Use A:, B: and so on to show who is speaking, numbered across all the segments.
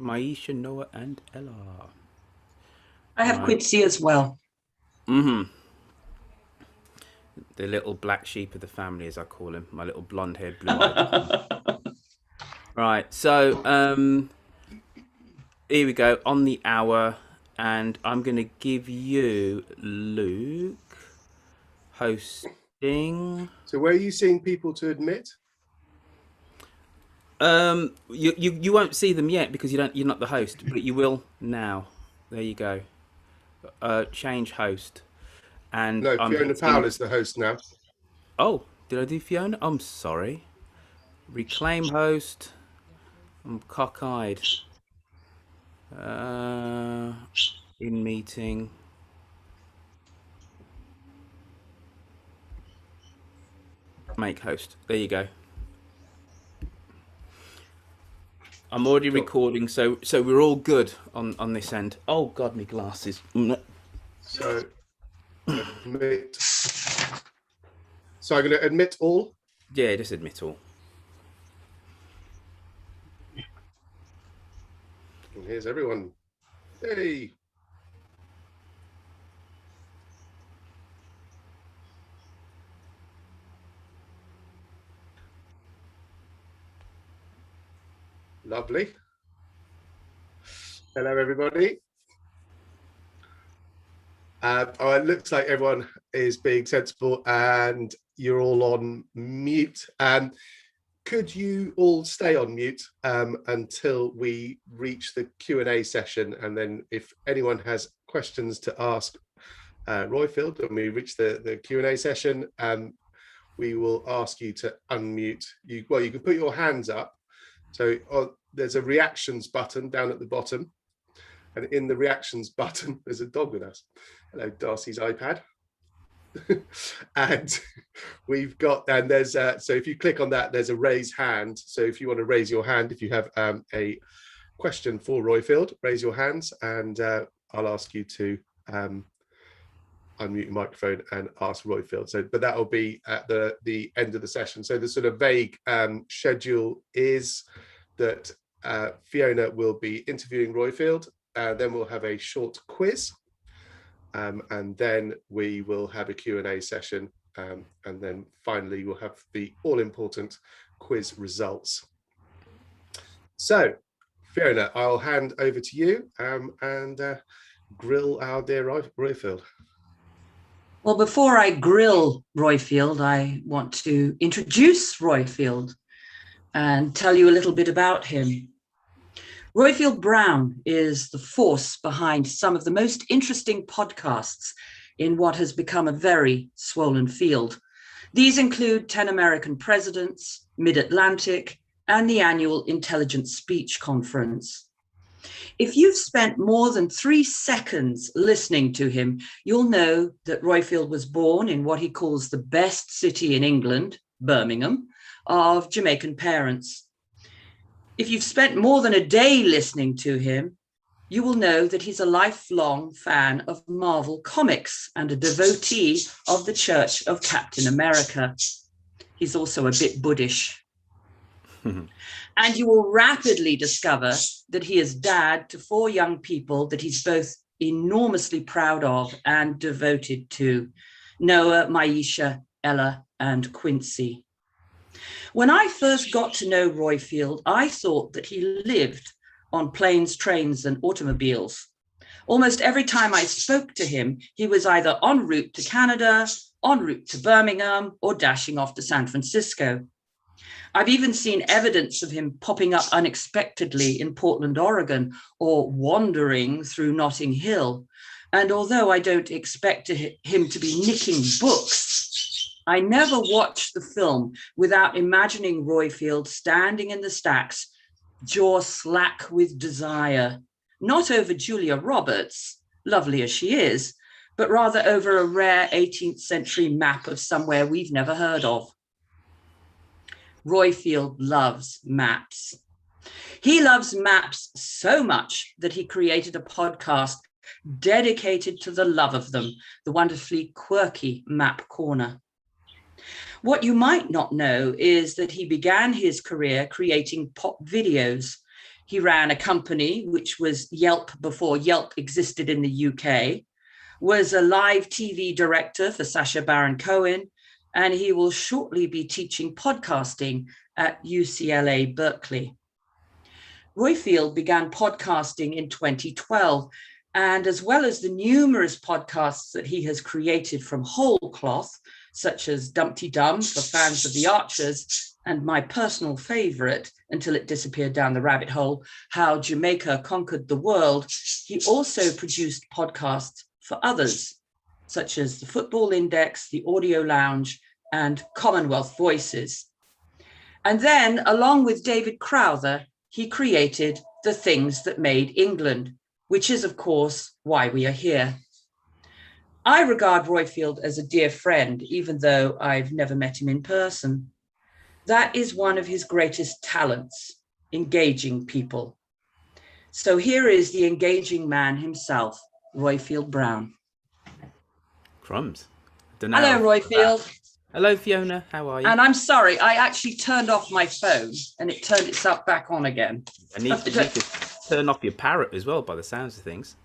A: Maisha, Noah, and Ella.
B: I have Quincy as well.
A: The little black sheep of the family, as I call him. My little blonde-haired, blue-eyed. Right, so here we go, on the hour, and I'm going to give you Luke hosting.
C: So where are you seeing people to admit?
A: You won't see them yet because you're not the host, but you will now. There you go. Change host. And
C: No, Fiona Powell is the host now.
A: Oh, did I do Fiona? I'm sorry. Reclaim host. I'm cockeyed. In meeting. Make host. There you go. I'm already recording, so we're all good on this end. Oh God, my glasses.
C: So admit. So I'm going to admit all.
A: Yeah, just admit all.
C: And here's everyone. Hey. Lovely. Hello, everybody. It looks like everyone is being sensible and you're all on mute. Could you all stay on mute until we reach the Q&A session? And then if anyone has questions to ask Roifield when we reach the Q&A session, we will ask you to unmute. You can put your hands up. So there's a reactions button down at the bottom. And in the reactions button, there's a dog with us. Hello, Darcy's iPad. And we've got, and there's, so if you click on that, there's a raise hand. So if you want to raise your hand, if you have a question for Roifield, raise your hands and I'll ask you to unmute your microphone and ask Roifield. So, but that will be at the end of the session. So the sort of vague schedule is that Fiona will be interviewing Roifield. Then we'll have a short quiz, and then we will have a Q&A session, and then finally we'll have the all-important quiz results. So, Fiona, I'll hand over to you and grill our dear Roifield.
B: Well, before I grill Roifield, I want to introduce Roifield and tell you a little bit about him. Roifield Brown is the force behind some of the most interesting podcasts in what has become a very swollen field. These include 10 American Presidents, Mid-Atlantic, and the annual Intelligent Speech Conference. If you've spent more than 3 seconds listening to him, you'll know that Roifield was born in what he calls the best city in England, Birmingham, of Jamaican parents. If you've spent more than a day listening to him, you will know that he's a lifelong fan of Marvel Comics and a devotee of the Church of Captain America. He's also a bit Buddhist. And you will rapidly discover that he is dad to 4 young people that he's both enormously proud of and devoted to: Noah, Maisha, Ella, and Quincy. When I first got to know Roifield, I thought that he lived on planes, trains, and automobiles. Almost every time I spoke to him, he was either en route to Canada, en route to Birmingham, or dashing off to San Francisco. I've even seen evidence of him popping up unexpectedly in Portland, Oregon, or wandering through Notting Hill. And although I don't expect him to be nicking books, I never watched the film without imagining Roifield standing in the stacks, jaw slack with desire, not over Julia Roberts, lovely as she is, but rather over a rare 18th century map of somewhere we've never heard of. Roifield loves maps. He loves maps so much that he created a podcast dedicated to the love of them, the wonderfully quirky Map Corner. What you might not know is that he began his career creating pop videos. He ran a company which was Yelp before Yelp existed in the UK, was a live TV director for Sacha Baron Cohen, and he will shortly be teaching podcasting at UCLA Berkeley. Roifield began podcasting in 2012, and as well as the numerous podcasts that he has created from whole cloth, such as Dumpty Dum for fans of the Archers, and my personal favorite, until it disappeared down the rabbit hole, How Jamaica Conquered the World, he also produced podcasts for others, such as the Football Index, the Audio Lounge, and Commonwealth Voices. And then, along with David Crowther, he created The Things That Made England, which is, of course, why we are here. I regard Roifield as a dear friend, even though I've never met him in person. That is one of his greatest talents, engaging people. So here is the engaging man himself, Roifield Brown.
A: Crumbs.
B: Hello, Roifield.
A: Hello, Fiona. How are you?
B: And I'm sorry, I actually turned off my phone and it turned itself back on again.
A: I need to turn off your parrot as well, by the sounds of things.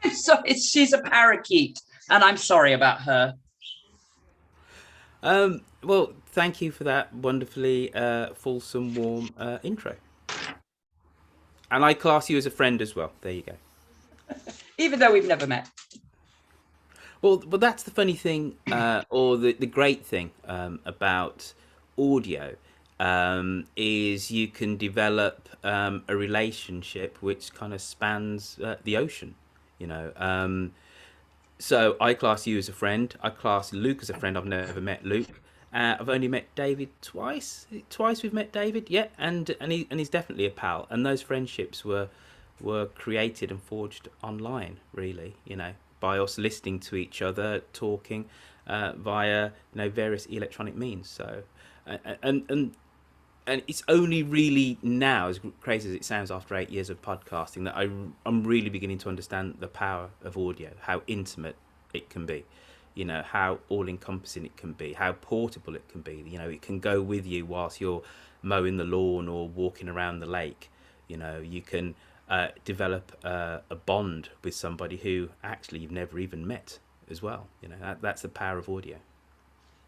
B: I'm sorry, she's a parakeet, and I'm sorry about her.
A: Well, thank you for that wonderfully fulsome, warm intro. And I class you as a friend as well. There you go.
B: Even though we've never met.
A: Well, but that's the funny thing, or the great thing about audio, is you can develop a relationship which kind of spans the ocean, you know. So I class you as a friend. I class Luke as a friend. I've never met Luke. I've only met David twice. Twice we've met David, yeah, and he's definitely a pal. And those friendships were created and forged online, really, you know, by us listening to each other, talking via various electronic means. So, and it's only really now, as crazy as it sounds, after 8 years of podcasting, that I'm really beginning to understand the power of audio, how intimate it can be, you know, how all-encompassing it can be, how portable it can be. You know, it can go with you whilst you're mowing the lawn or walking around the lake. You know, you can develop a bond with somebody who actually you've never even met as well. You know, that's the power of audio.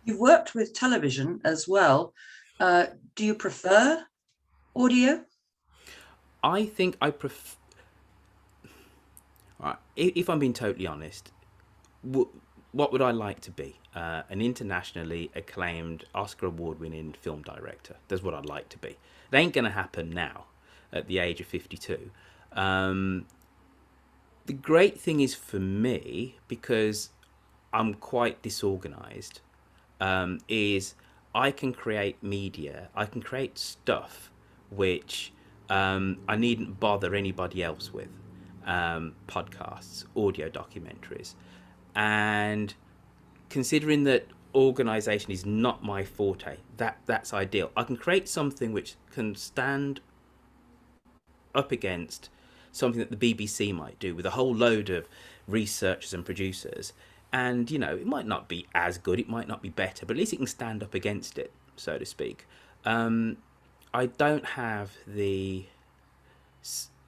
B: You've worked with television as well. Do you prefer audio?
A: I think I prefer. If I'm being totally honest, what would I like to be? An internationally acclaimed, Oscar award-winning film director. That's what I'd like to be. It ain't going to happen now, at the age of 52. The great thing is for me, because I'm quite disorganized, is I can create media, I can create stuff which I needn't bother anybody else with. Podcasts, audio documentaries. And considering that organization is not my forte, that's ideal. I can create something which can stand up against something that the BBC might do with a whole load of researchers and producers. And, you know, it might not be as good, it might not be better, but at least it can stand up against it, so to speak. I don't have the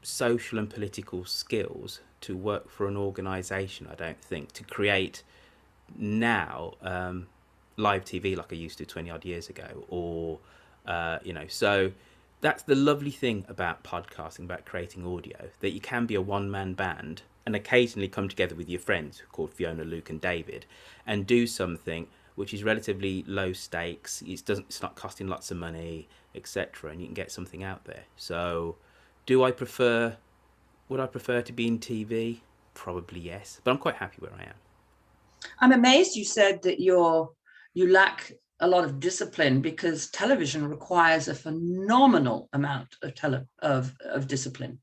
A: social and political skills to work for an organisation, I don't think, to create now live TV like I used to 20 odd years ago, or, you know, so that's the lovely thing about podcasting, about creating audio, that you can be a one-man band and occasionally come together with your friends called Fiona, Luke and David and do something which is relatively low stakes. It's not costing lots of money, etc. And you can get something out there. So would I prefer to be in TV? Probably yes, but I'm quite happy where I am.
B: I'm amazed you said that you lack a lot of discipline, because television requires a phenomenal amount of discipline.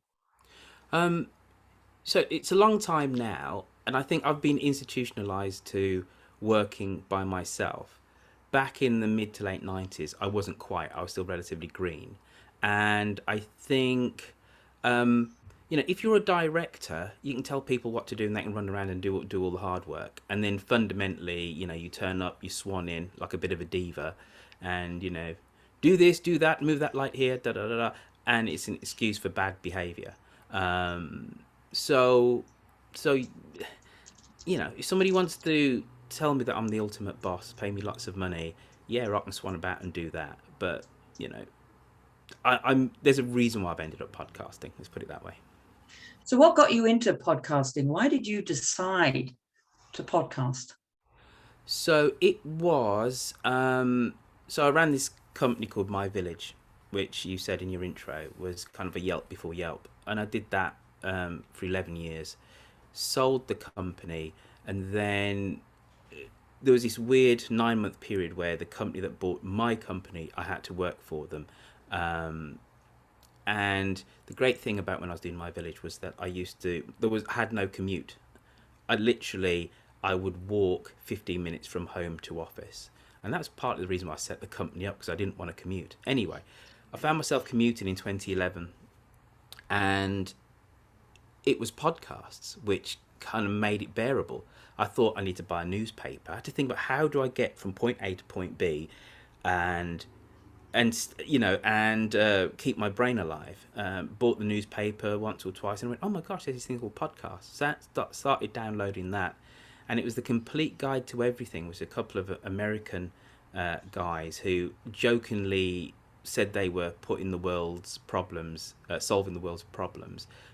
A: So it's a long time now, and I think I've been institutionalized to working by myself. Back in the mid to late 90s, I wasn't quite. I was still relatively green. And I think, you know, if you're a director, you can tell people what to do and they can run around and do all the hard work. And then fundamentally, you know, you turn up, you swan in like a bit of a diva and, you know, do this, do that, move that light here, da da da da. and it's an excuse for bad behavior. So, so if somebody wants to tell me that I'm the ultimate boss, pay me lots of money, yeah, I can swan about and do that. But I'm there's a reason why I've ended up podcasting. Let's put it that way.
B: So what got you into podcasting? Why did you decide to podcast?
A: So it was. So I ran this company called My Village, which you said in your intro was kind of a Yelp before Yelp, and I did that for 11 years. Sold the company, and then there was this weird 9-month period where the company that bought my company, I had to work for them. And the great thing about when I was doing My Village was that I had no commute. I would walk 15 minutes from home to office. And that's partly the reason why I set the company up, because I didn't want to commute. Anyway, I found myself commuting in 2011, and it was podcasts, which kind of made it bearable. I thought I need to buy a newspaper. I had to think about how do I get from point A to point B, and keep my brain alive. Bought the newspaper once or twice and went, oh my gosh, there's this thing called podcasts. So started downloading that, and it was the complete guide to everything. It was a couple of American guys who jokingly said they were solving the world's problems,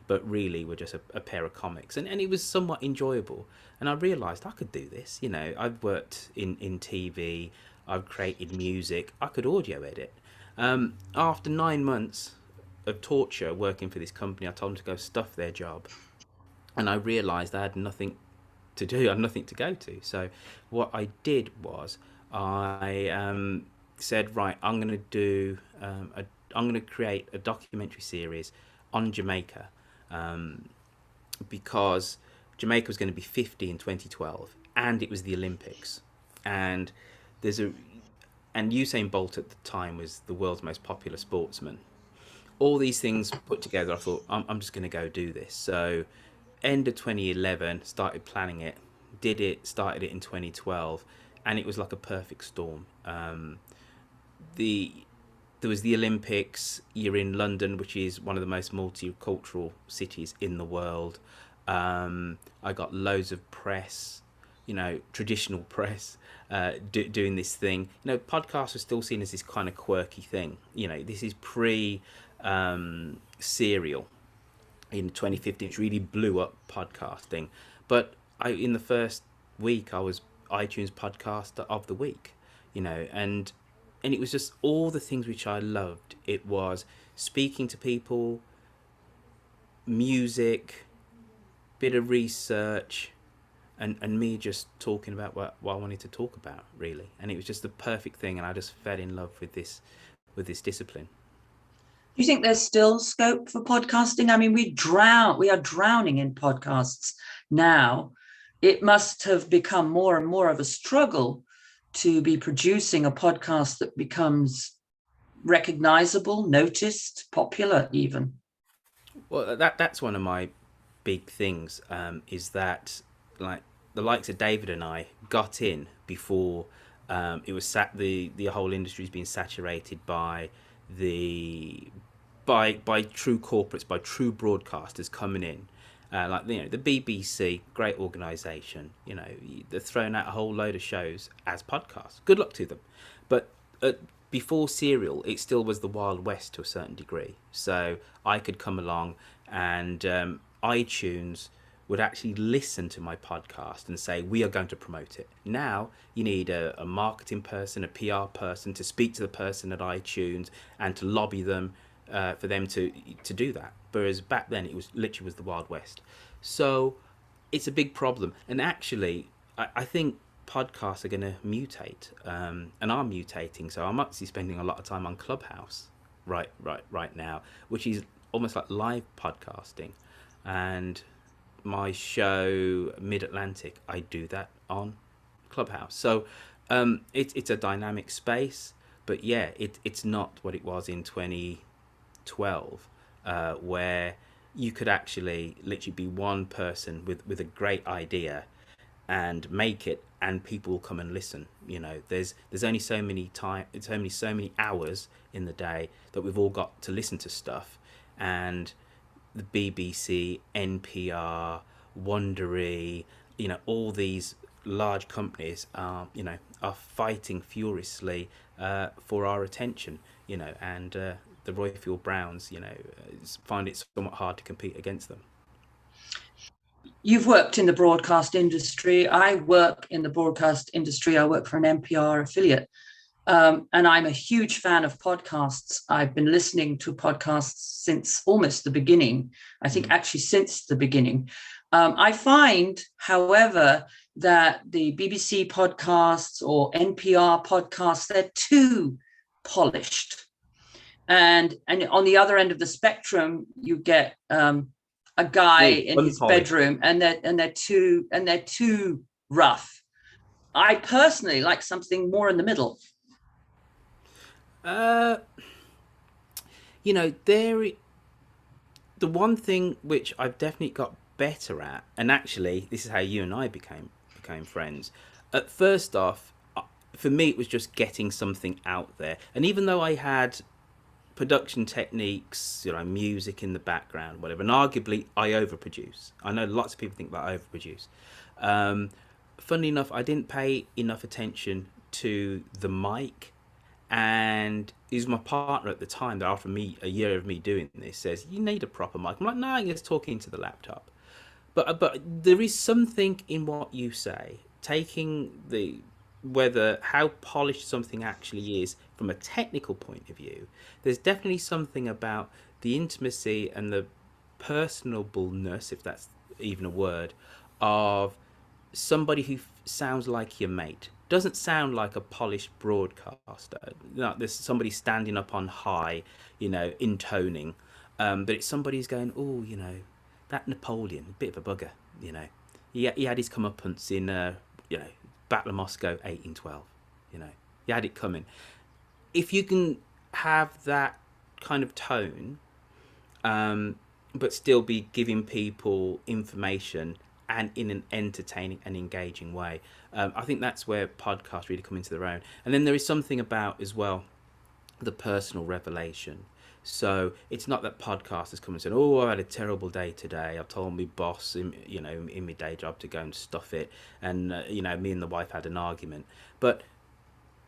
A: but really were just a pair of comics, and it was somewhat enjoyable. And I realised I could do this. I've worked in TV, I've created music, I could audio edit. After 9 months of torture working for this company, I told them to go stuff their job, and I realised I had nothing to do, I had nothing to go to. So what I did was I said, right, I'm going to create a documentary series on Jamaica, because Jamaica was going to be 50 in 2012, and it was the Olympics, and Usain Bolt at the time was the world's most popular sportsman. All these things put together, I thought, I'm just going to go do this. So end of 2011, started planning it, started it in 2012, and it was like a perfect storm. There was the Olympics. You're in London, which is one of the most multicultural cities in the world. I got loads of press, traditional press, doing this thing. Podcasts are still seen as this kind of quirky thing. This is Serial in 2015, which really blew up podcasting. But in the first week, I was iTunes Podcaster of the Week, and it was just all the things which I loved. It was speaking to people, music, bit of research, and me just talking about what I wanted to talk about, really. And it was just the perfect thing, and I just fell in love with this discipline.
B: Do you think there's still scope for podcasting? I mean, we are drowning in podcasts now. It must have become more and more of a struggle to be producing a podcast that becomes recognizable, noticed, popular even.
A: Well, that's one of my big things, is that, like, the likes of David and I got in before it was the whole industry's been saturated by true corporates, by true broadcasters coming in. The BBC, great organisation. They're throwing out a whole load of shows as podcasts. Good luck to them. But before Serial, it still was the Wild West to a certain degree. So I could come along, and iTunes would actually listen to my podcast and say, we are going to promote it. Now you need a marketing person, a PR person to speak to the person at iTunes and to lobby them for them to do that. Whereas back then it was literally the Wild West. So it's a big problem. And actually, I think podcasts are going to mutate, and are mutating. So I'm actually spending a lot of time on Clubhouse right now, which is almost like live podcasting. And my show Mid-Atlantic, I do that on Clubhouse. So it's a dynamic space, but yeah, it's not what it was in 2012, where you could actually literally be one person with a great idea and make it and people will come and listen. You know, there's only so many time, it's only so many hours in the day that we've all got to listen to stuff, and the BBC, NPR, Wondery, you know, all these large companies are, you know, are fighting furiously for our attention, you know, and the Roifield Browns, you know, find it somewhat hard to compete against them.
B: You've worked in the broadcast industry. I work in the broadcast industry. I work for an NPR affiliate. And I'm a huge fan of podcasts. I've been listening to podcasts since almost the beginning. I think actually since the beginning. I find, however, that the BBC podcasts or NPR podcasts, they're too polished. And on the other end of the spectrum, you get a guy in his bedroom, and they're too rough. I personally like something more in the middle.
A: You know, the one thing which I've definitely got better at, and actually this is how you and I became friends. At first off, for me it was just getting something out there, and even though I had production techniques, you know, music in the background, whatever, and arguably I overproduce. I know lots of people think that I overproduce. Funnily enough, I didn't pay enough attention to the mic, and he was my partner at the time that after a year of me doing this says, you need a proper mic. I'm like, no, I'm just talking to the laptop. But there is something in what you say, taking how polished something actually is from a technical point of view. There's definitely something about the intimacy and the personableness, if that's even a word, of somebody who sounds like your mate. Doesn't sound like a polished broadcaster. No, there's somebody standing up on high, you know, intoning, but it's somebody who's going, oh, you know, that Napoleon, a bit of a bugger, you know. He had his comeuppance in, you know, Battle of Moscow, 1812. You know, he had it coming. If you can have that kind of tone, but still be giving people information and in an entertaining and engaging way, I think that's where podcasts really come into their own. And then there is something about as well the personal revelation. So it's not that podcasters come and say, oh, I had a terrible day today. I told my boss, in my day job, to go and stuff it. And, you know, me and the wife had an argument. But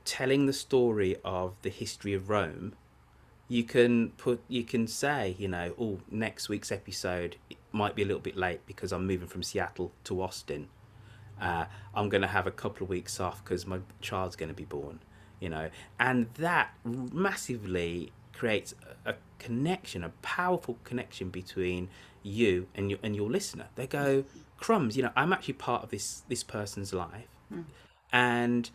A: telling the story of the history of Rome, you can say, you know, oh, next week's episode it might be a little bit late because I'm moving from Seattle to Austin. I'm going to have a couple of weeks off because my child's going to be born, you know. And that massively creates a connection, a powerful connection between you and your listener. They go, crumbs, you know, I'm actually part of this person's life. And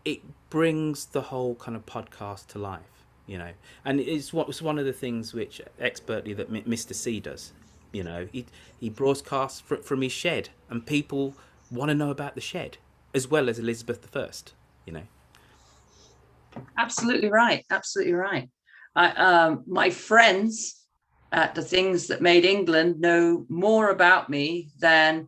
A: it brings the whole kind of podcast to life, you know. And it's one of the things which expertly that Mr. C does, you know. He broadcasts from his shed, and people want to know about the shed as well as Elizabeth I, you know.
B: Absolutely right. My friends at the Things That Made England know more about me than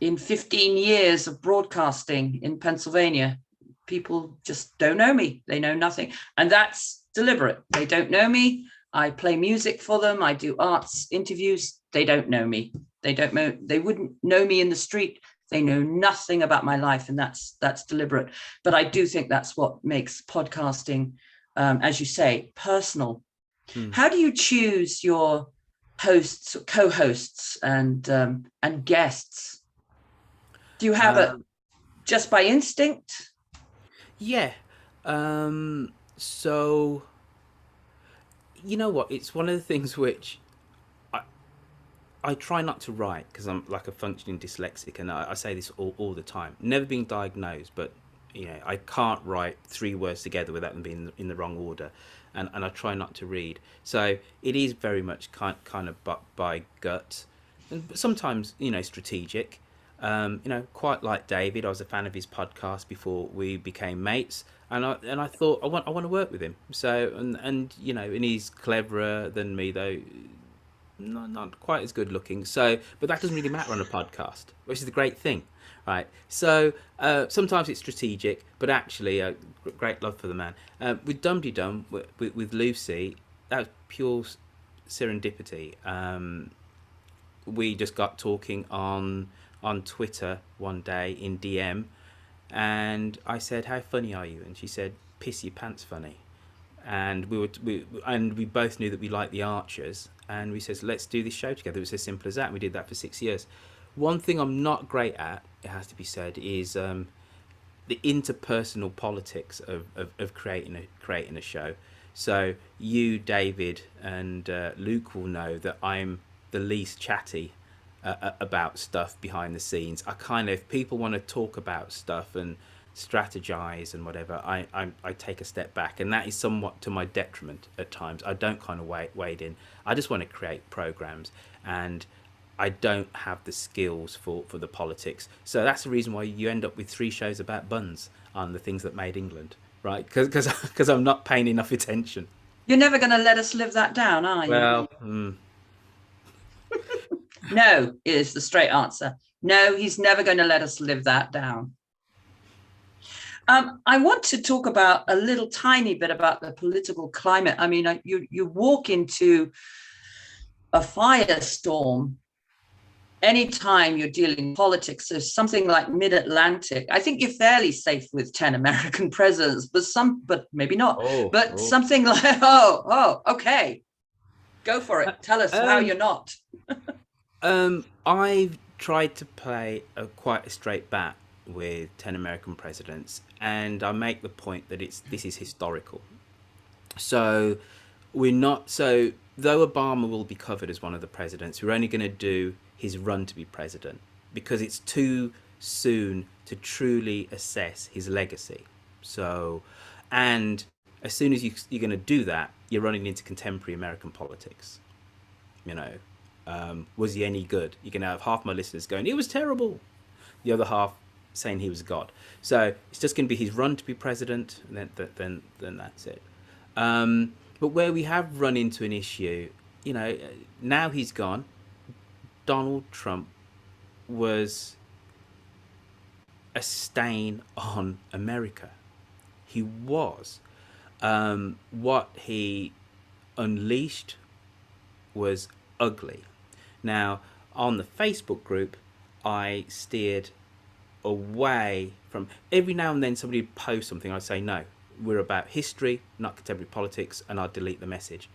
B: in 15 years of broadcasting in Pennsylvania. People just don't know me. They know nothing. And that's deliberate. They don't know me. I play music for them. I do arts interviews. They don't know me. They wouldn't know me in the street. They know nothing about my life, and that's deliberate. But I do think that's what makes podcasting, as you say, personal. How do you choose your hosts, co-hosts, and guests? Do you have it just by instinct?
A: Yeah. So, you know what? It's one of the things which I try not to write because I'm like a functioning dyslexic, and I say this all the time. Never been diagnosed, but you know, I can't write 3 words together without them being in the wrong order, and I try not to read. So it is very much kind of by gut, and sometimes, you know, strategic. You know, quite like David, I was a fan of his podcast before we became mates, and I thought I want to work with him. So and you know, and he's cleverer than me though. not quite as good looking. So, but that doesn't really matter on a podcast, which is the great thing, right? So sometimes it's strategic, but actually, great love for the man. With Dum Dee Dum, with Lucy, that was pure serendipity. We just got talking on Twitter one day in DM, and I said, "How funny are you?" And she said, "Piss your pants funny." And we both knew that we liked the Archers, and we said, let's do this show together. It was as simple as that, and we did that for 6 years. One thing I'm not great at, it has to be said, is the interpersonal politics of creating a show. So you, David, and Luke will know that I'm the least chatty about stuff behind the scenes. I kind of, people want to talk about stuff and strategize and whatever, I take a step back, and that is somewhat to my detriment at times. I don't kind of wade in. I just want to create programs, and I don't have the skills for the politics. So that's the reason why you end up with 3 shows about buns on the things that made England, right? Because I'm not paying enough attention.
B: You're never going to let us live that down, are you?
A: Well,
B: no is the straight answer. No, he's never going to let us live that down. I want to talk about a little tiny bit about the political climate. I mean, you walk into a firestorm anytime you're dealing with politics. So something like mid-Atlantic, I think you're fairly safe with 10 American presidents, but maybe not. Something like, okay, go for it. Tell us how you're not.
A: I've tried to play quite a straight bat with 10 American presidents, and I make the point that this is historical. So though Obama will be covered as one of the presidents, we're only going to do his run to be president, because it's too soon to truly assess his legacy. So, and as soon as you're going to do that, you're running into contemporary American politics. Was he any good? You're going to have half my listeners going, it was terrible, the other half saying he was God. So it's just going to be his run to be president, and then that's it. But where we have run into an issue, now he's gone. Donald Trump was a stain on America. He was. What he unleashed was ugly. Now, on the Facebook group, I steered away from, every now and then somebody would post something, I'd say, no, we're about history, not contemporary politics, and I'd delete the message.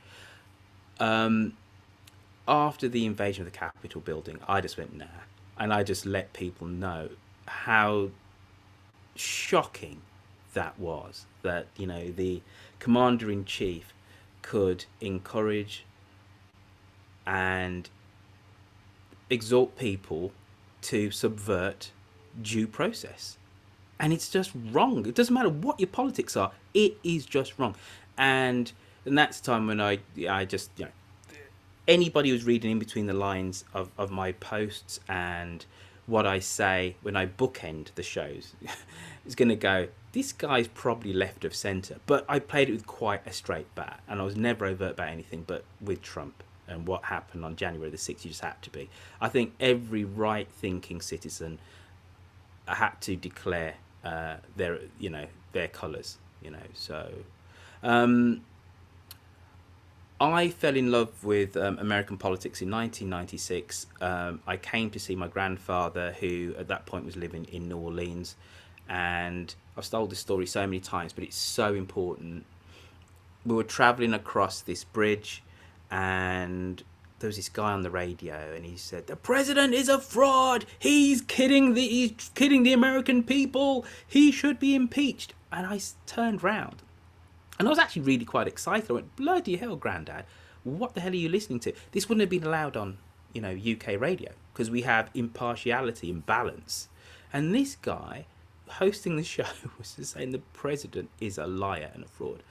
A: After the invasion of the Capitol building, I just went, nah, and I just let people know how shocking that was, that, the commander-in-chief could encourage and exhort people to subvert due process. And it's just wrong. It doesn't matter what your politics are, it is just wrong. And that's the time when I just, anybody who's reading in between the lines of my posts and what I say when I bookend the shows is going to go, this guy's probably left of centre. But I played it with quite a straight bat, and I was never overt about anything, but with Trump and what happened on January the 6th, you just had to be. I think every right-thinking citizen had to declare their colours, So I fell in love with American politics in 1996. I came to see my grandfather, who at that point was living in New Orleans, and I've told this story so many times, but it's so important. We were travelling across this bridge, and there was this guy on the radio, and he said, the president is a fraud, he's kidding the American people, he should be impeached. And I turned round, and I was actually really quite excited. I went, bloody hell, Grandad, what the hell are you listening to? This wouldn't have been allowed on UK radio, because we have impartiality and balance. And this guy hosting the show was just saying the president is a liar and a fraud.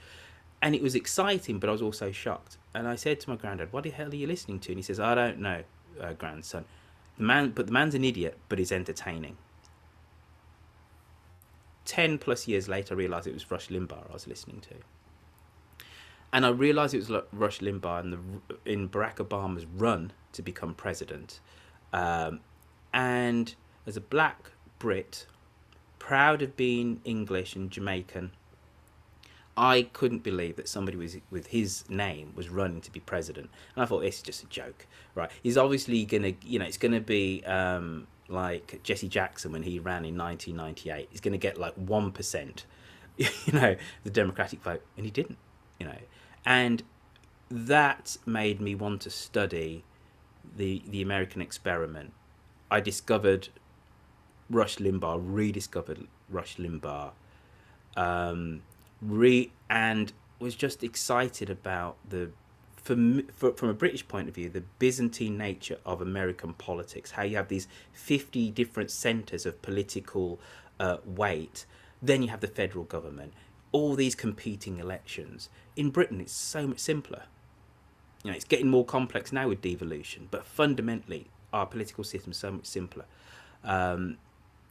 A: And it was exciting, but I was also shocked. And I said to my granddad, what the hell are you listening to? And he says, I don't know, grandson. The man's an idiot, but he's entertaining. 10 plus years later, I realised it was Rush Limbaugh I was listening to. And I realized it was like Rush Limbaugh in Barack Obama's run to become president. And as a black Brit, proud of being English and Jamaican, I couldn't believe that somebody with his name was running to be president. And I thought, this is just a joke, right? He's obviously going to, it's going to be like Jesse Jackson when he ran in 1998. He's going to get like 1%, the Democratic vote. And he didn't, And that made me want to study the American experiment. I discovered Rush Limbaugh, rediscovered Rush Limbaugh, and was just excited about from a British point of view, the Byzantine nature of American politics. How you have these 50 different centres of political weight. Then you have the federal government. All these competing elections. In Britain, it's so much simpler. It's getting more complex now with devolution, but fundamentally, our political system is so much simpler. And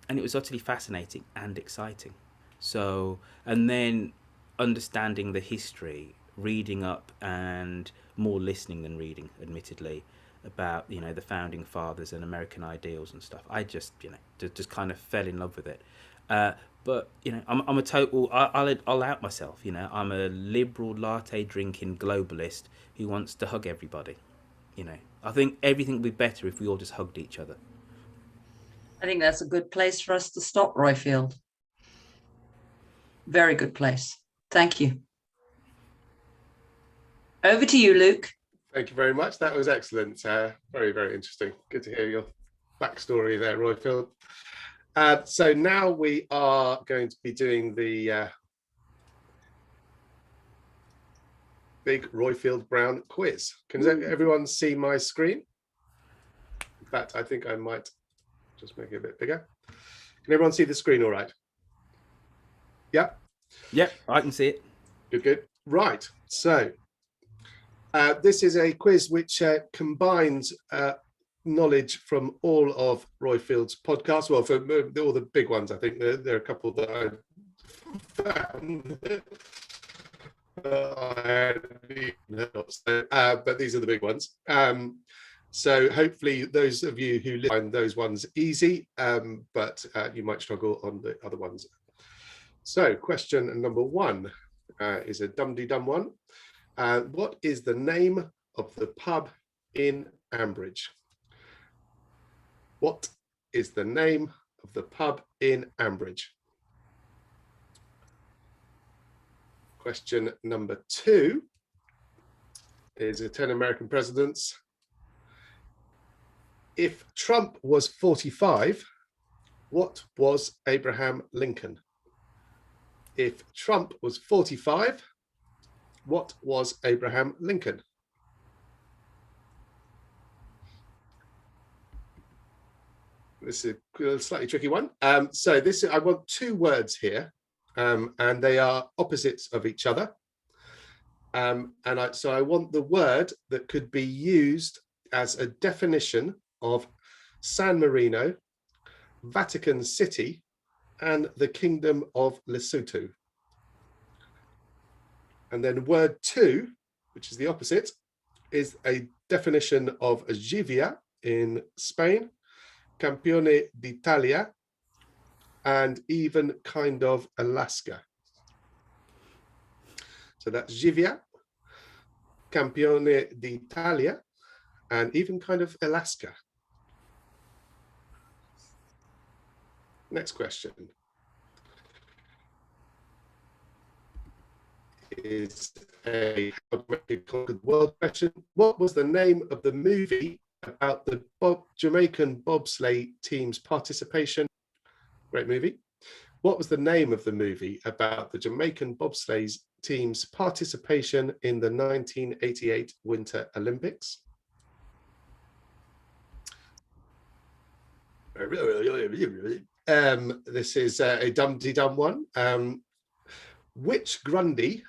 A: it was utterly fascinating and exciting. So, and then understanding the history, reading up, and more listening than reading, admittedly, about the founding fathers and American ideals and stuff. I just just kind of fell in love with it. But I'm a total. I'll out myself. I'm a liberal latte drinking globalist who wants to hug everybody. I think everything would be better if we all just hugged each other.
B: I think that's a good place for us to stop, Roifield. Very good place. Thank you. Over to you, Luke.
C: Thank you very much. That was excellent. Very, very interesting. Good to hear your backstory there, Roifield. So now we are going to be doing the big Roifield Brown quiz. Can everyone see my screen? In fact, I think I might just make it a bit bigger. Can everyone see the screen all right? Yeah?
A: Yep, I can see it.
C: Good. Right. So this is a quiz which combines knowledge from all of Roifield's podcasts. Well, for all the big ones, I think there are a couple that I found. But these are the big ones. So hopefully those of you who find those ones easy, but you might struggle on the other ones. So question number one is a dum-de-dum one. What is the name of the pub in Ambridge? What is the name of the pub in Ambridge? Question number two is 10 American presidents. If Trump was 45, what was Abraham Lincoln? If Trump was 45, what was Abraham Lincoln? This is a slightly tricky one. So I want two words here, and they are opposites of each other. So I want the word that could be used as a definition of San Marino, Vatican City, and the Kingdom of Lesotho. And then word two, which is the opposite, is a definition of Givia in Spain, Campione d'Italia, and even kind of Alaska. So that's Givia, Campione d'Italia, and even kind of Alaska. Next question is a conquered world question. What was the name of the movie about the Jamaican bobsleigh team's participation? Great movie. What was the name of the movie about the Jamaican bobsleigh team's participation in the 1988 Winter Olympics? This is a dum-de-dum one. Which Grundy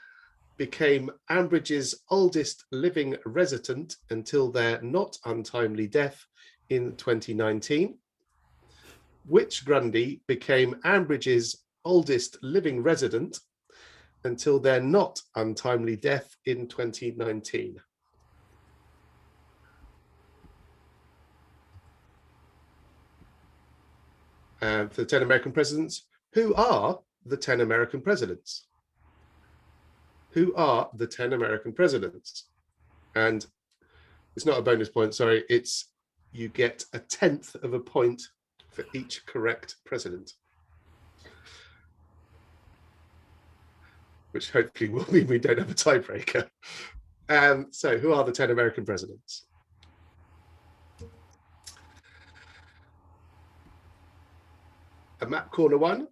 C: became Ambridge's oldest living resident until their not untimely death in 2019? Which Grundy became Ambridge's oldest living resident until their not untimely death in 2019? And for the 10 American presidents, who are the 10 American presidents? Who are the 10 American presidents? And it's not a bonus point, sorry, it's you get 1/10 of a point for each correct president. Which hopefully will mean we don't have a tiebreaker. So who are the 10 American presidents? A map corner one.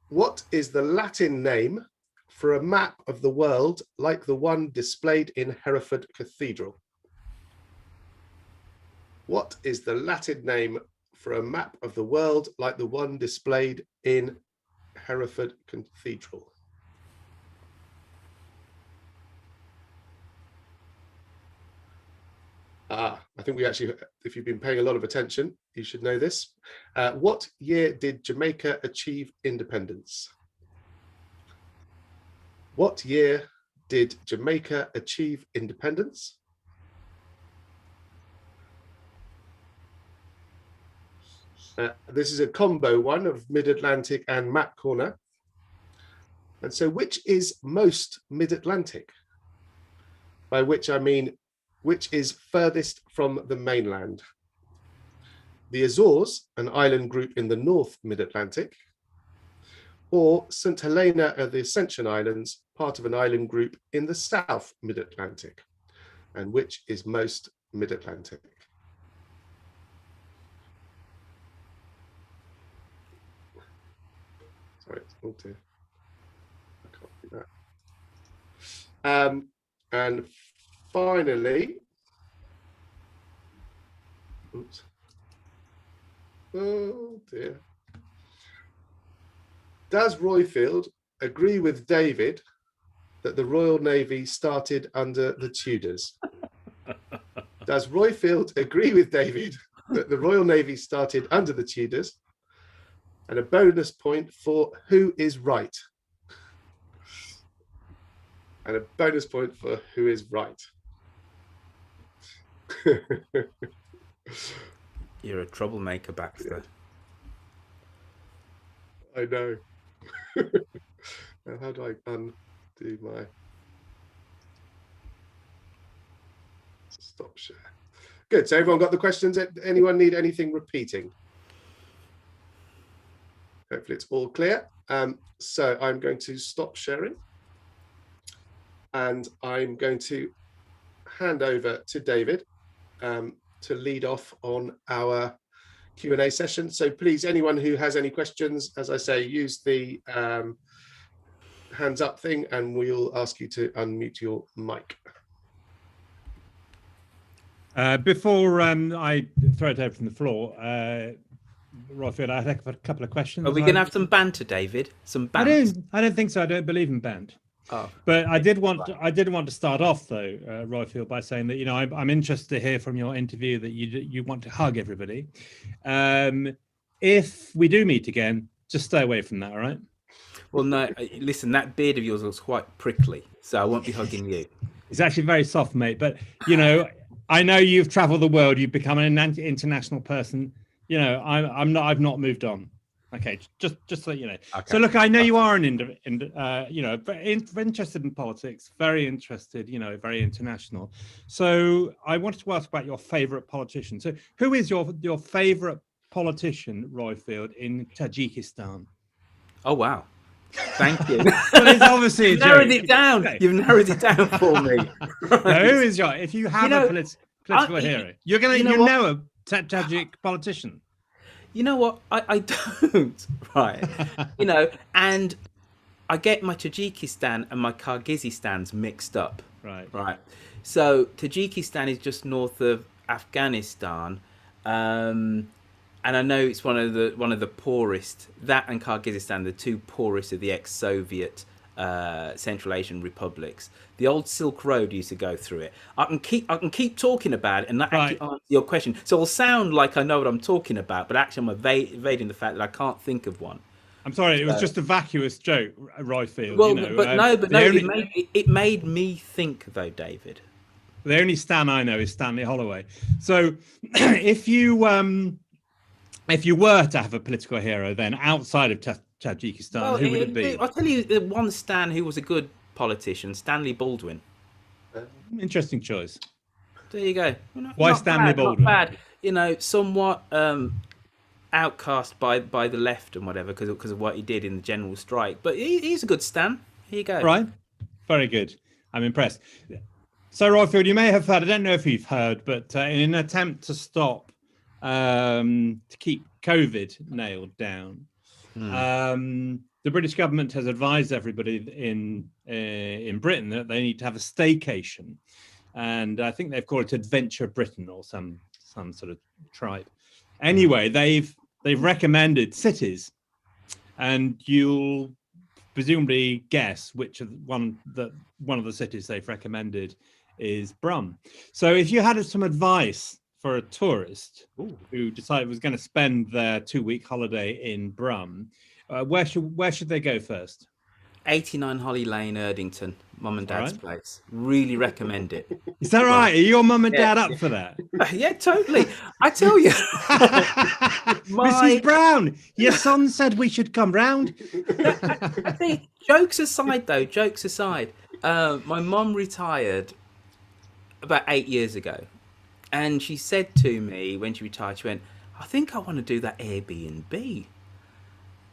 C: What is the Latin name for a map of the world like the one displayed in Hereford Cathedral? What is the Latin name for a map of the world like the one displayed in Hereford Cathedral? I think we actually, if you've been paying a lot of attention, you should know this. What year did Jamaica achieve independence? What year did Jamaica achieve independence? This is a combo one of Mid-Atlantic and Map Corner. And so which is most Mid-Atlantic? By which I mean, which is furthest from the mainland? The Azores, an island group in the North Mid-Atlantic, or St. Helena of the Ascension Islands, part of an island group in the South Mid-Atlantic? And which is most Mid-Atlantic? Sorry, oh dear. I can't do that. And finally, oops. Oh dear. Does Roifield agree with David that the Royal Navy started under the Tudors? Does Roifield agree with David that the Royal Navy started under the Tudors? And a bonus point for who is right. And a bonus point for who is right.
A: You're a troublemaker, Baxter.
C: I know. Now, how do I undo my stop share? Good. So everyone got the questions? Anyone need anything repeating? Hopefully it's all clear. So I'm going to stop sharing. And I'm going to hand over to David to lead off on our Q&A session. So please, anyone who has any questions, as I say, use the hands up thing and we'll ask you to unmute your mic.
D: Before I throw it over from the floor, Roifield, I have a couple of questions.
A: Are we going to have some banter, David? Some banter?
D: I don't think so. I don't believe in band.
A: Oh,
D: but I did want to start off though, Roifield, by saying that I'm interested to hear from your interview that you want to hug everybody. If we do meet again, just stay away from that, all right?
A: Well, no. Listen, that beard of yours was quite prickly, so I won't be hugging you.
D: It's actually very soft, mate. But I know you've travelled the world. You've become an international person. I'm not. I've not moved on. Okay, just so you know. Okay. So look, I know you are interested in politics, very interested, very international. So I wanted to ask about your favourite politician. So who is your favourite politician, Roifield, in Tajikistan?
A: Oh wow, thank you.
D: Well, it's obviously
A: You've narrowed it down. Okay. You've narrowed it down for me. Right.
D: Now, who is your? If you have a political hero, you're gonna know a Tajik politician.
A: You know what? I don't, right? And I get my Tajikistan and my Kyrgyzstans mixed up. Right. So Tajikistan is just north of Afghanistan, and I know it's one of the poorest. That and Kyrgyzstan, the two poorest of the ex-Soviet Central Asian republics. The old Silk Road used to go through it. I can keep talking about it and that actually answers your question. So it'll sound like I know what I'm talking about, but actually I'm evading the fact that I can't think of one.
D: I'm sorry, it was
C: So-
D: just a vacuous joke, Roifield.
A: Well,
D: you know,
A: but no,
D: the only,
A: it made me think though, David.
D: the only Stan I know is Stanley Holloway. So if you were to have a political hero, then outside of Tajikistan, who would it be?
A: I'll tell you the one Stan who was a good politician, Stanley Baldwin.
D: Interesting choice.
A: There you go.
D: Why Stanley Baldwin?
A: Not bad. You know, somewhat outcast by the left and whatever because of what he did in the general strike. But he's a good Stan. Here you go.
D: Right. Very good. I'm impressed. So, Roifield, you may have heard, I don't know if you've heard, but in an attempt to stop, to keep COVID nailed down, the British government has advised everybody in Britain that they need to have a staycation. And I think they've called it Adventure Britain or some sort of tribe. Anyway, they've recommended cities, and you'll presumably guess which of one of the cities they've recommended is Brum. So if you had some advice for a tourist who decided was going to spend their 2-week holiday in Brum, where should they go first?
A: 89 Holly Lane, Erdington, Mum and Dad's place. Really recommend it.
D: Is that right? Are your mum and dad up for that?
A: Yeah, totally. I tell you.
D: Mrs. Brown, your son said we should come round.
A: See, jokes aside, my mum retired about 8 years ago. And she said to me when she retired, she went, I think I want to do that Airbnb.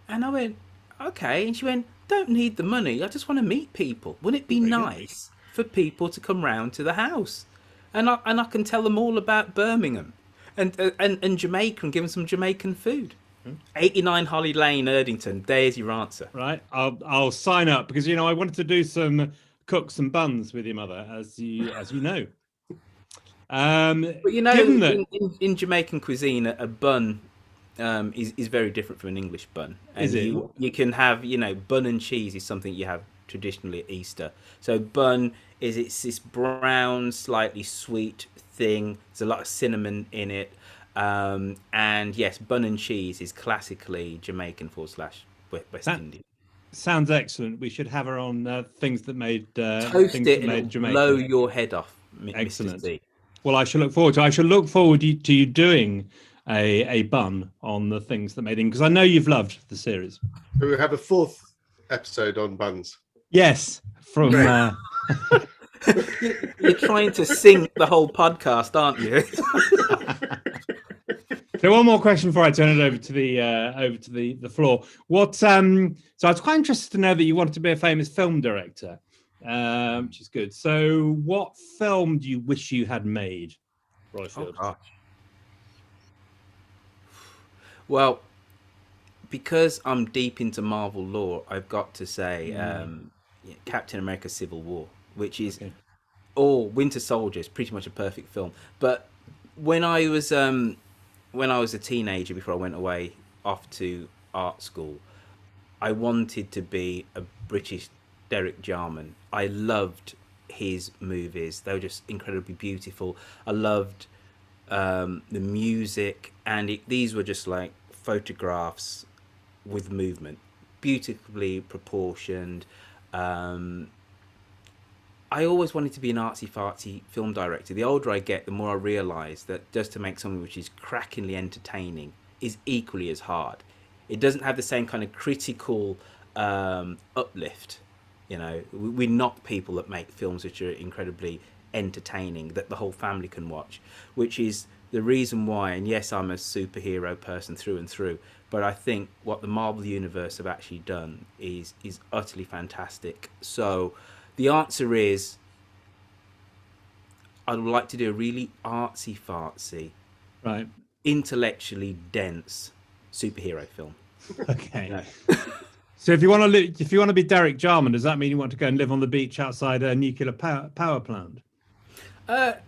A: And I went, okay. And she went, don't need the money. I just want to meet people. Wouldn't it be nice for people to come round to the house? And I can tell them all about Birmingham and Jamaica and give them some Jamaican food. 89 Holly Lane, Erdington. There's your answer.
D: Right. I'll sign up because, I wanted to do some cook some buns with your mother, as you know.
A: But in Jamaican cuisine, a bun is very different from an English bun. And
D: is it?
A: You can have, bun and cheese is something you have traditionally at Easter. So bun it's this brown, slightly sweet thing. There's a lot of cinnamon in it. And yes, bun and cheese is classically Jamaican / West Indian.
D: Sounds excellent. We should have her on things that made
A: toast
D: things
A: it
D: that made
A: and
D: Jamaican.
A: blow your head off.
D: Excellent.
A: Mr. C.
D: Well, I shall look forward to you doing a bun on the things that made it, because I know you've loved the series.
C: So we have a 4th episode on buns.
D: Yes, from
A: You're trying to sink the whole podcast, aren't you?
D: So one more question before I turn it over to the floor. So I was quite interested to know that you wanted to be a famous film director, which is good. So what film do you wish you had made, Roifield?
A: Oh, gosh. Well, because I'm deep into Marvel lore, I've got to say Captain America: Civil War, which is Winter Soldier is pretty much a perfect film. But when I was a teenager, before I went away off to art school, I wanted to be a British Derek Jarman. I loved his movies. They were just incredibly beautiful. I loved the music, and these were just like photographs with movement, beautifully proportioned. I always wanted to be an artsy-fartsy film director. The older I get, the more I realise that just to make something which is crackingly entertaining is equally as hard. It doesn't have the same kind of critical uplift. We're not people that make films which are incredibly entertaining that the whole family can watch, which is the reason why, and yes, I'm a superhero person through and through, but I think what the Marvel Universe have actually done is utterly fantastic. So the answer is I'd like to do a really artsy-fartsy,
D: right,
A: intellectually dense superhero film.
D: Okay. So if you want to be Derek Jarman, does that mean you want to go and live on the beach outside a nuclear power plant?
A: It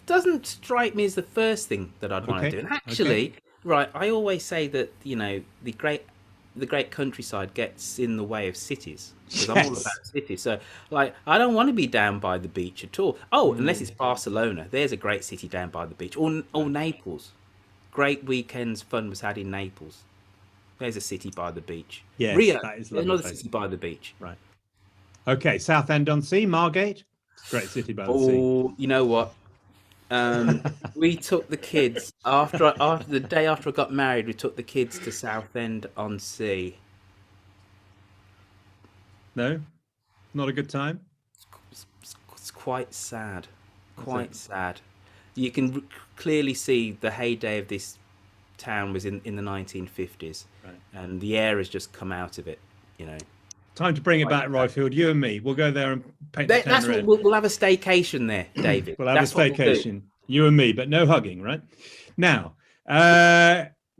A: doesn't strike me as the first thing that I'd want to do. And actually, right, I always say that the great countryside gets in the way of cities, because I'm all about cities. So, like, I don't want to be down by the beach at all. Oh, unless it's Barcelona. There's a great city down by the beach, or Naples. Great weekends fun was had in Naples. There's a city by the beach.
D: Yes,
A: Rio,
D: that is
A: there's
D: lovely
A: another
D: place.
A: city by the beach.
D: Right. Okay, Southend-on-Sea, Margate. It's a great city by the sea.
A: Oh, you know what? We took the kids after the day after I got married. We took the kids to Southend-on-Sea.
D: No, not a good time.
A: It's quite sad. Quite sad. You can clearly see the heyday of this town was in the 1950s,
D: Right.
A: and the air has just come out of it. You know.
D: Time to bring it back, Roifield. You and me. We'll go there and paint the town
A: That's
D: red.
A: what we'll have a staycation there, David.
D: We'll have
A: That's
D: a
A: what we'll do.
D: staycation. You and me, but no hugging, right? Now,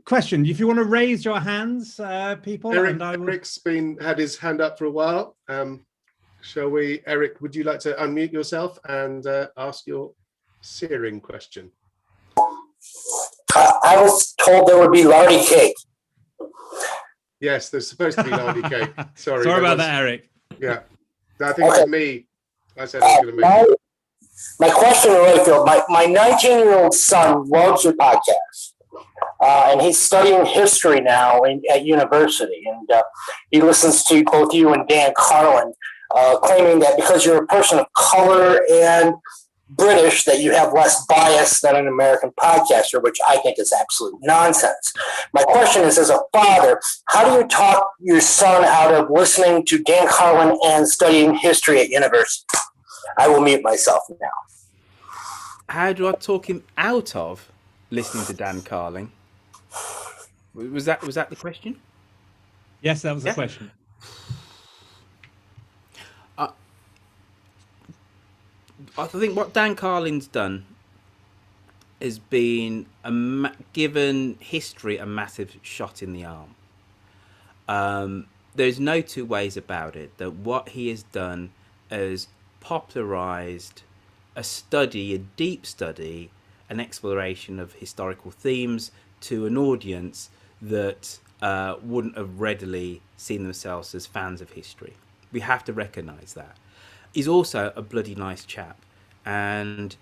D: question: if you want to raise your hands, people, and I will.
C: Eric's had his hand up for a while. Shall we, Eric? Would you like to unmute yourself and ask your searing question?
E: I was told there would be lardy cake.
C: Yes, there's supposed to be lardy cake. Sorry
D: about that, Eric.
C: Yeah, I think it was me. I said I was going to make it.
E: My question, Roifield, my 19-year-old son loves your podcast. And he's studying history now at university. And he listens to both you and Dan Carlin, claiming that because you're a person of color and British, that you have less bias than an American podcaster, which I think is absolute nonsense. My question is, as a father, how do you talk your son out of listening to Dan Carlin and studying history at university? I will mute myself now.
A: How do I talk him out of listening to Dan Carlin? Was that the question?
D: Yes, that was the question.
A: I think what Dan Carlin's done has been given history a massive shot in the arm. There's no two ways about it that what he has done is popularized a deep study, an exploration of historical themes to an audience that wouldn't have readily seen themselves as fans of history. We have to recognize that. He's also a bloody nice chap, and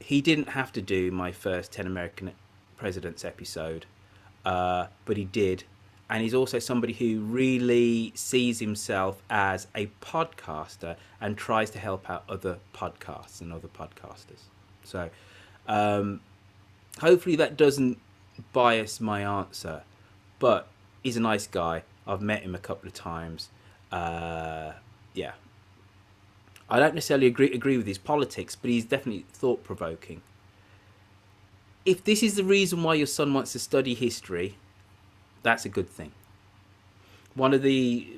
A: he didn't have to do my first 10 American Presidents episode, but he did. And he's also somebody who really sees himself as a podcaster and tries to help out other podcasts and other podcasters. So hopefully that doesn't bias my answer, but he's a nice guy. I've met him a couple of times. Yeah. I don't necessarily agree with his politics, but he's definitely thought-provoking. If this is the reason why your son wants to study history, that's a good thing. One of the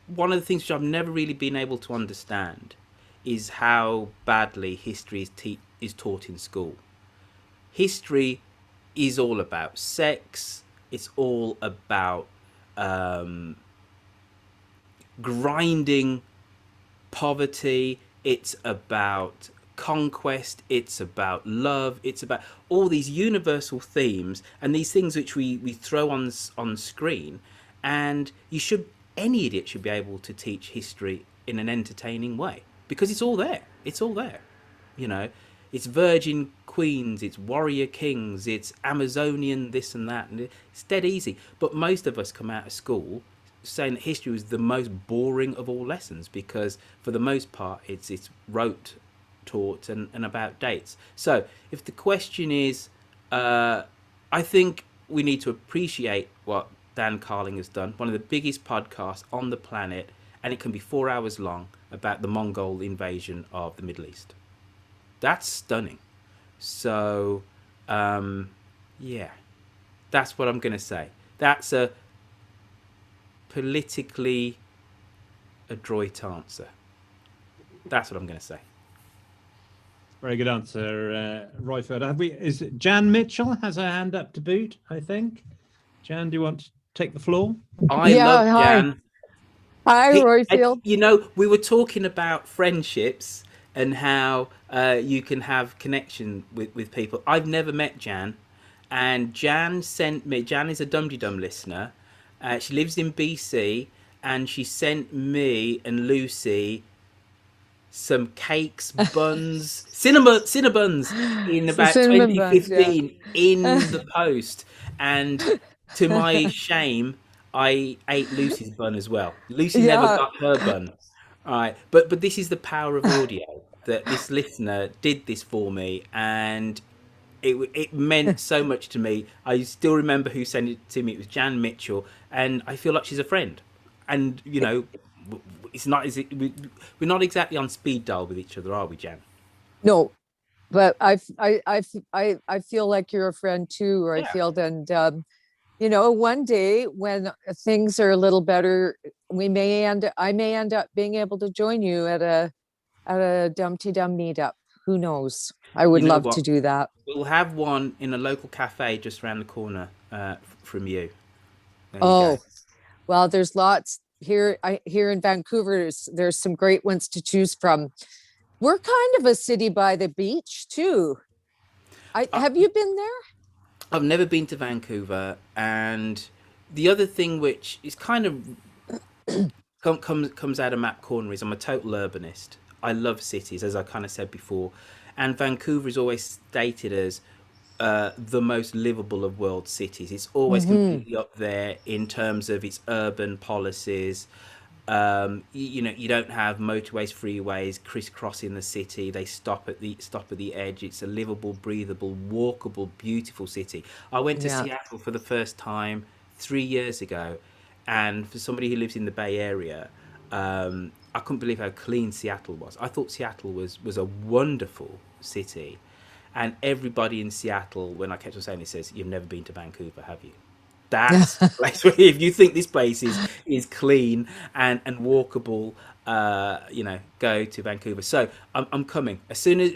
A: things which I've never really been able to understand is how badly history is taught in school. History is all about sex. It's all about grinding poverty. It's about conquest. It's about love. It's about all these universal themes and these things which we throw on screen. And any idiot should be able to teach history in an entertaining way, because it's all there. It's all there. You know, it's virgin queens, it's warrior kings, it's Amazonian this and that, and it's dead easy. But most of us come out of school saying that history was the most boring of all lessons, because for the most part it's rote, taught, and about dates. So if the question is, I think we need to appreciate what Dan Carlin has done, one of the biggest podcasts on the planet, and it can be 4 hours long, about the Mongol invasion of the Middle East. That's stunning. So yeah, that's what I'm going to say. That's a politically adroit answer. That's what I'm going to say.
D: Very good answer, Roifield. Is it Jan Mitchell has her hand up to boot, I think. Jan, do you want to take the floor?
A: I love Jan.
F: Hi, Roifield.
A: You know, we were talking about friendships and how you can have connection with people. I've never met Jan, and Jan is a Dum-de-Dum listener. She lives in BC, and she sent me and Lucy some cakes, buns, Cinnabuns in about 2015 in the post. And to my shame, I ate Lucy's bun as well. Lucy never
F: Yeah.
A: got her bun. All right, but this is the power of audio. That this listener did this for me, and it meant so much to me. I still remember who sent it to me. It was Jan Mitchell, and I feel like she's a friend. And it's not. We're not exactly on speed dial with each other, are we, Jan?
F: No, but I feel like you're a friend too,
A: Yeah.
F: Roifield. And one day when things are a little better, I may end up being able to join you at a Dumpty Dum meetup. Who knows? I would
A: You know
F: love
A: what?
F: to do that.
A: We'll have one in a local cafe just around the corner from you. There you
F: Oh,
A: go.
F: well, there's lots here. Here in Vancouver, there's some great ones to choose from. We're kind of a city by the beach too. Have you been there?
A: I've never been to Vancouver, and the other thing which is kind of comes out of Map Corner is I'm a total urbanist. I love cities, as I kind of said before, and Vancouver is always stated as the most livable of world cities. It's always completely up there in terms of its urban policies. You don't have motorways, freeways crisscrossing the city. They stop at the edge. It's a livable, breathable, walkable, beautiful city. I went to
F: Yeah.
A: Seattle for the first time 3 years ago, and for somebody who lives in the Bay Area, I couldn't believe how clean Seattle was. I thought Seattle was a wonderful city, and everybody in Seattle, when I kept on saying this, says, "You've never been to Vancouver, have you?" That's the place where, if you think this place is clean and walkable, go to Vancouver. So I'm coming as soon as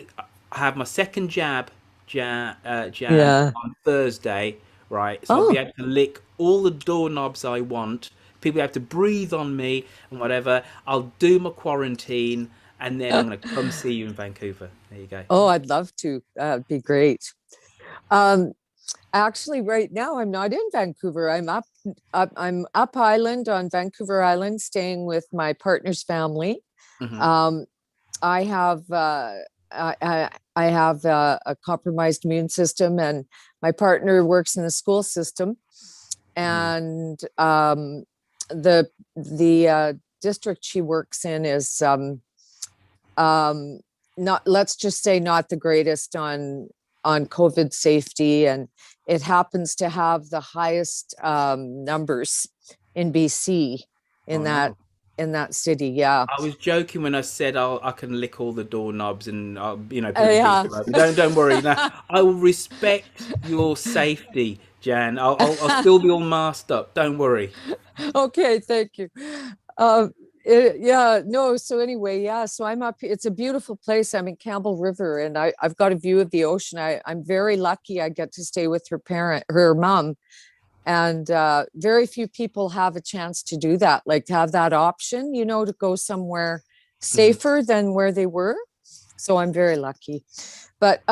A: I have my second jab, Jan,
F: Yeah.
A: on Thursday, right? So I'll be
F: Oh,
A: able to lick all the doorknobs I want. People have to breathe on me and whatever. I'll do my quarantine, and then I'm going to come see you in Vancouver. There you go.
F: oh, I'd love to. That'd be great. Um, Actually, right now I'm not in Vancouver. I'm up island on Vancouver Island, staying with my partner's family.
A: Hmm.
F: Um, I have I have a compromised immune system, and my partner works in the school system, and the district she works in is um, not, let's just say, not the greatest on COVID safety, and it happens to have the highest numbers in BC in
A: Oh no.
F: in that city. Yeah,
A: I was joking when I said I can lick all the doorknobs and people
F: yeah.
A: breathe. Don't worry. Now I will respect your safety, Jan. I'll still be all masked up. Don't worry.
F: Okay, thank you. Yeah, no. So anyway, yeah. So I'm up. It's a beautiful place. I'm in Campbell River, and I've got a view of the ocean. I'm very lucky. I get to stay with her mom, and very few people have a chance to do that. Like, to have that option, to go somewhere
A: Mhm.
F: safer than where they were. So I'm very lucky. But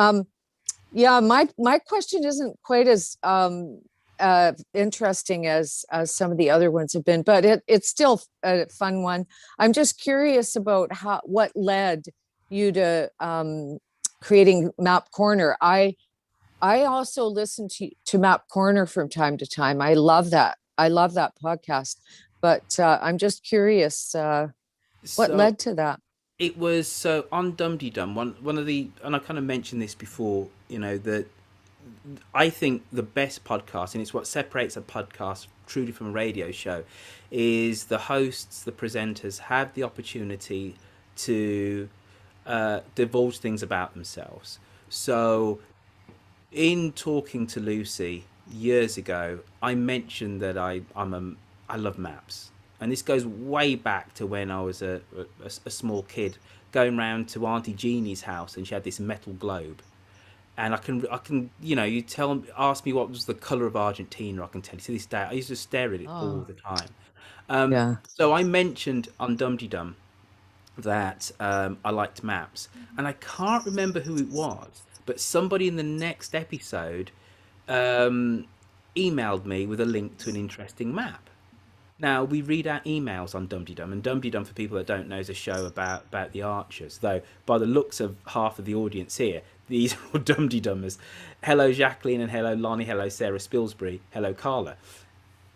F: yeah, my question isn't quite as interesting as some of the other ones have been, but it's still a fun one. I'm just curious about what led you to creating Map Corner. I also listen to Map Corner from time to time. I love that. I love that podcast. But I'm just curious, what
A: So
F: led to that?
A: it was so on Dum Dum. One of the, and I kind of mentioned this before. That I think the best podcast, and it's what separates a podcast truly from a radio show, is the hosts, the presenters have the opportunity to divulge things about themselves. So, in talking to Lucy years ago, I mentioned that I love maps, and this goes way back to when I was a small kid going round to Auntie Jeannie's house, and she had this metal globe, and I can ask me what was the color of Argentina. I can tell you to this day. I used to stare at it all
F: Oh,
A: the time.
F: yeah.
A: So I mentioned on Dum Dum that I liked maps, and I can't remember who it was, but somebody in the next episode um, emailed me with a link to an interesting map. Now, we read our emails on Dum Dum, and Dum Dum, for people that don't know, is a show about the archers. Though, by the looks of half of the audience here, These are all Dum-de-Dummers. Hello, Jacqueline, and hello, Lonnie. Hello, Sarah Spilsbury. Hello, Carla.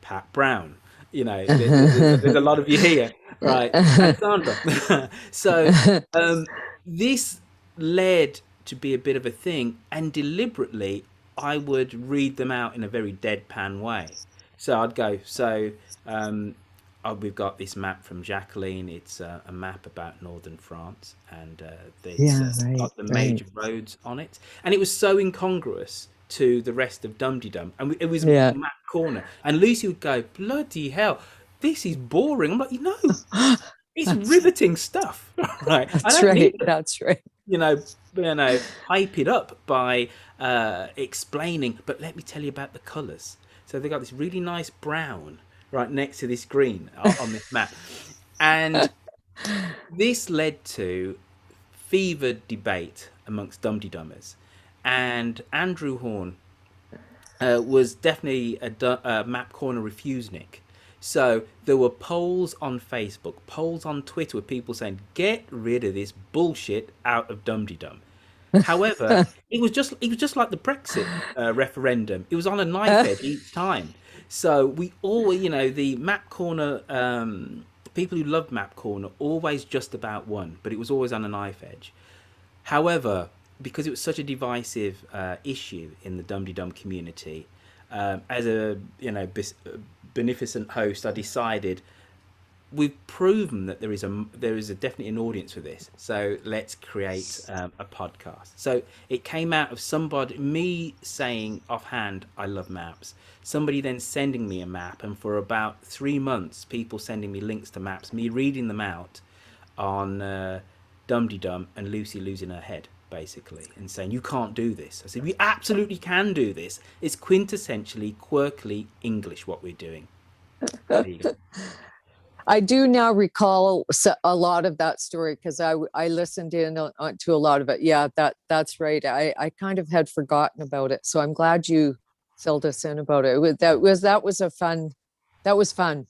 A: Pat Brown. You know, there's a lot of you here, right? And Sandra. So this led to be a bit of a thing, and deliberately I would read them out in a very deadpan way. So I'd go, we've got this map from Jacqueline. It's a map about northern France, and it's got the major roads on it. And it was so incongruous to the rest of Dum-de-Dum. And it was map corner. And Lucy would go, bloody hell, this is boring. I'm like, it's riveting stuff. Right?
F: That's right. That's right.
A: Hype it up by explaining, but let me tell you about the colours. So they got this really nice brown right next to this green on this map. And this led to fevered debate amongst Dum-de-Dummers. And Andrew Horn was definitely a Map Corner refusenik. So there were polls on Facebook, polls on Twitter with people saying, get rid of this bullshit out of Dum-de-Dum. However, it was just like the Brexit referendum. It was on a knife edge each time. So we always, the Map Corner, people who loved Map Corner always just about won, but it was always on a knife edge. However, because it was such a divisive issue in the Dum-de-Dum community, as a beneficent host, I decided we've proven that there is definitely an audience for this. So let's create a podcast. So it came out of me saying offhand, I love maps. Somebody then sending me a map, and for about 3 months, people sending me links to maps, me reading them out on Dum-de-Dum, and Lucy losing her head, basically, and saying, you can't do this. I said, we absolutely can do this. It's quintessentially, quirkily English what we're doing. There you go.
F: I do now recall a lot of that story because I listened in to a lot of it. Yeah, that's right. I kind of had forgotten about it, so I'm glad you filled us in about it. That was fun.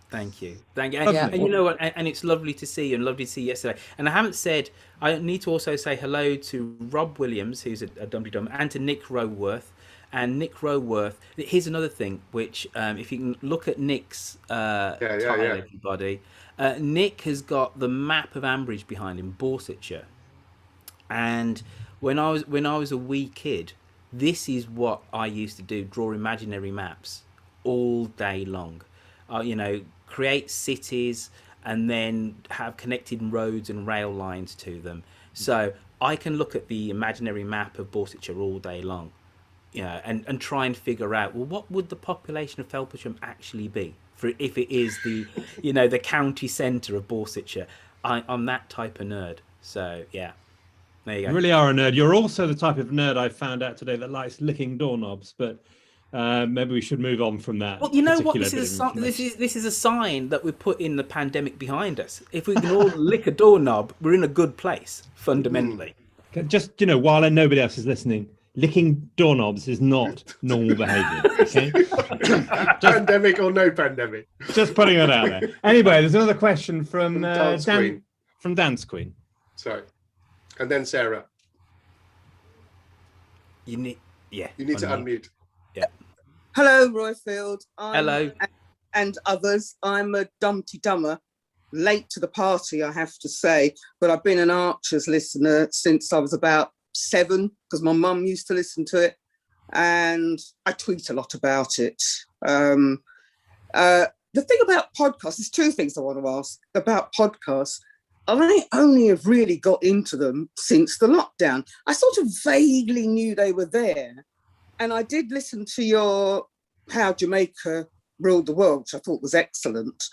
A: Thank you. And you know what? And it's lovely to see you, and lovely to see you yesterday. And I haven't said, I need to also say hello to Rob Williams, who's a Dum-de-Dum, and to Nick Roworth. And Nick Roworth, here's another thing, which if you can look at Nick's tile, everybody, Nick has got the map of Ambridge behind him, Borsetshire. And when I was a wee kid, this is what I used to do, draw imaginary maps all day long. Create cities and then have connected roads and rail lines to them. So I can look at the imaginary map of Borsetshire all day long. And try and figure out, well, what would the population of Felpersham actually be if it is the, the county centre of Borsetshire? I'm that type of nerd. So, yeah, there you go.
D: You really are a nerd. You're also the type of nerd I found out today that likes licking doorknobs, but maybe we should move on from that.
A: Well, you know what? This is a sign that we're putting the pandemic behind us. If we can all lick a doorknob, we're in a good place, fundamentally.
D: Just, while nobody else is listening, licking doorknobs is not normal behaviour. Okay?
C: Pandemic or no pandemic.
D: Just putting it out there. Anyway, there's another question from
C: Dance Queen.
D: From Dance Queen.
C: Sorry, and then Sarah.
A: You need to
C: unmute.
A: Yeah.
G: Hello, Roifield.
A: Hello.
G: And others. I'm a Dum-de-Dummer. Late to the party, I have to say, but I've been an Archers listener since I was about 7 because my mum used to listen to it, and I tweet a lot about it. The thing about podcasts, there's 2 things I want to ask about podcasts. I only have really got into them since the lockdown. I sort of vaguely knew they were there, and I did listen to your How Jamaica Ruled the World, which I thought was excellent,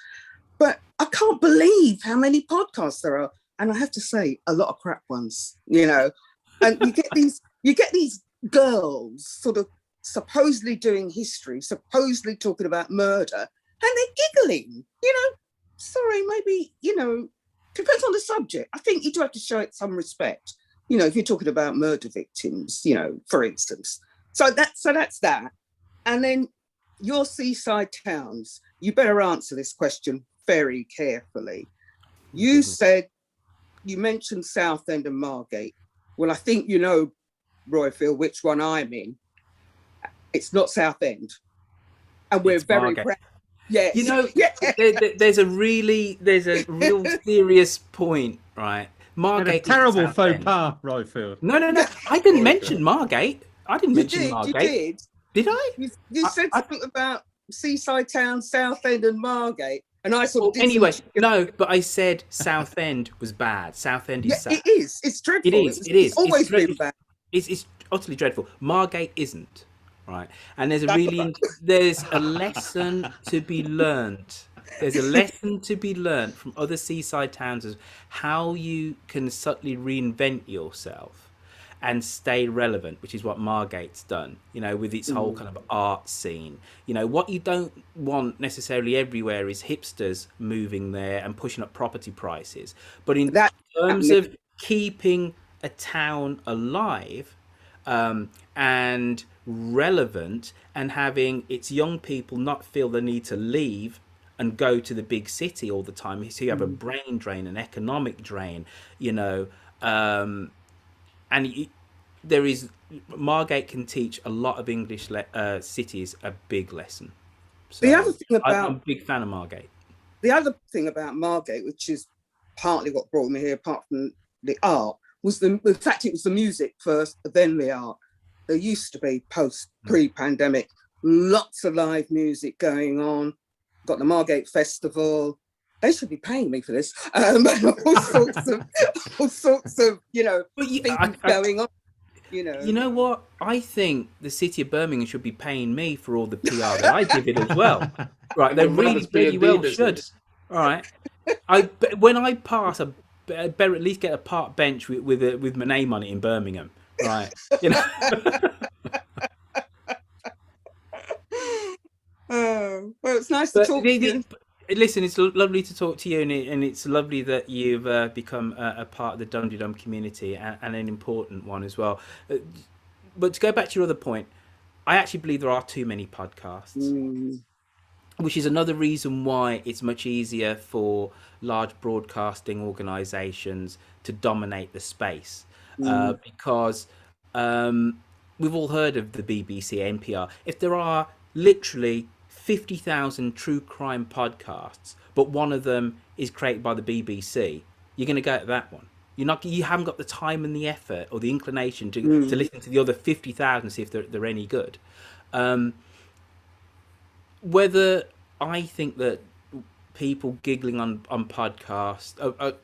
G: but I can't believe how many podcasts there are, and I have to say a lot of crap ones, And you get these girls sort of supposedly doing history, supposedly talking about murder, and they're giggling. Sorry, maybe, depends on the subject. I think you do have to show it some respect. If you're talking about murder victims, for instance. So that's that. And then your seaside towns, you better answer this question very carefully. You mentioned Southend and Margate. Well, I think you know, Roifield, which one I'm in. It's not Southend, and we're
A: It's
G: very
A: Margate.
G: proud. Yes,
A: You know,
G: yeah.
A: there's a real serious point, right?
D: And a
A: Margate is
D: terrible faux
A: Southend.
D: pas, Roifield.
A: No. I didn't mention Margate. I didn't
G: You
A: mention
G: did,
A: Margate.
G: you did.
A: Did I?
G: You
A: I-
G: said
A: I-
G: something about seaside towns, Southend and Margate, and I sort
A: Well,
G: of did
A: anyway,
G: some...
A: no, but I said Southend was bad. Southend is
G: Yeah,
A: sad.
G: it is. It's dreadful.
A: It is.
G: It's always been bad.
A: It's utterly dreadful. Margate isn't, right? And there's a
G: That's
A: really there's a lesson to be learned. There's a lesson to be learned from other seaside towns of how you can subtly reinvent yourself and stay relevant, which is what Margate's done, you know, with its whole kind of art scene. You know, what you don't want necessarily everywhere is hipsters moving there and pushing up property prices. But in terms of keeping a town alive and relevant and having its young people not feel the need to leave and go to the big city all the time, so you have a brain drain, an economic drain, you know, and there is Margate can teach a lot of English cities a big lesson. So
G: The other thing about
A: I'm a big fan of Margate.
G: the other thing about Margate, which is partly what brought me here, apart from the art, was the fact it was the music first, then the art. There used to be pre-pandemic, lots of live music going on. Got the Margate Festival. They should be paying me for this. All sorts of, you know, things going on. You know
A: what? I think the city of Birmingham should be paying me for all the PR that I give it as well. Right? They really, really well should. All right. When I pass, I better at least get a park bench with my name on it in Birmingham. Right? You know.
G: Oh, well, it's nice to talk to you.
A: Listen, it's lovely to talk to you, and it's lovely that you've become a part of the Dum Dum community and an important one as well. But to go back to your other point, I actually believe there are too many podcasts, which is another reason why it's much easier for large broadcasting organisations to dominate the space, because we've all heard of the BBC, NPR. If there are literally 50,000 true crime podcasts, but one of them is created by the BBC, you're going to go to that one. You haven't got the time and the effort or the inclination to listen to the other 50,000 and see if they're any good. Whether I think that people giggling on podcasts,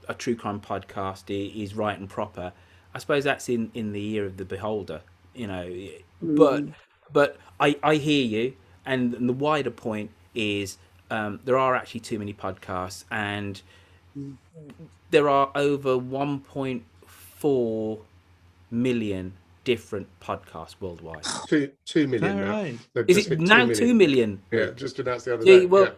A: a true crime podcast is right and proper, I suppose that's in the ear of the beholder, you know. But I hear you. And the wider point is there are actually too many podcasts, and there are over 1.4 million different podcasts worldwide.
C: 2 million now.
D: Right.
A: Is it now 2 million?
C: Yeah, just announced the other day.
A: Well,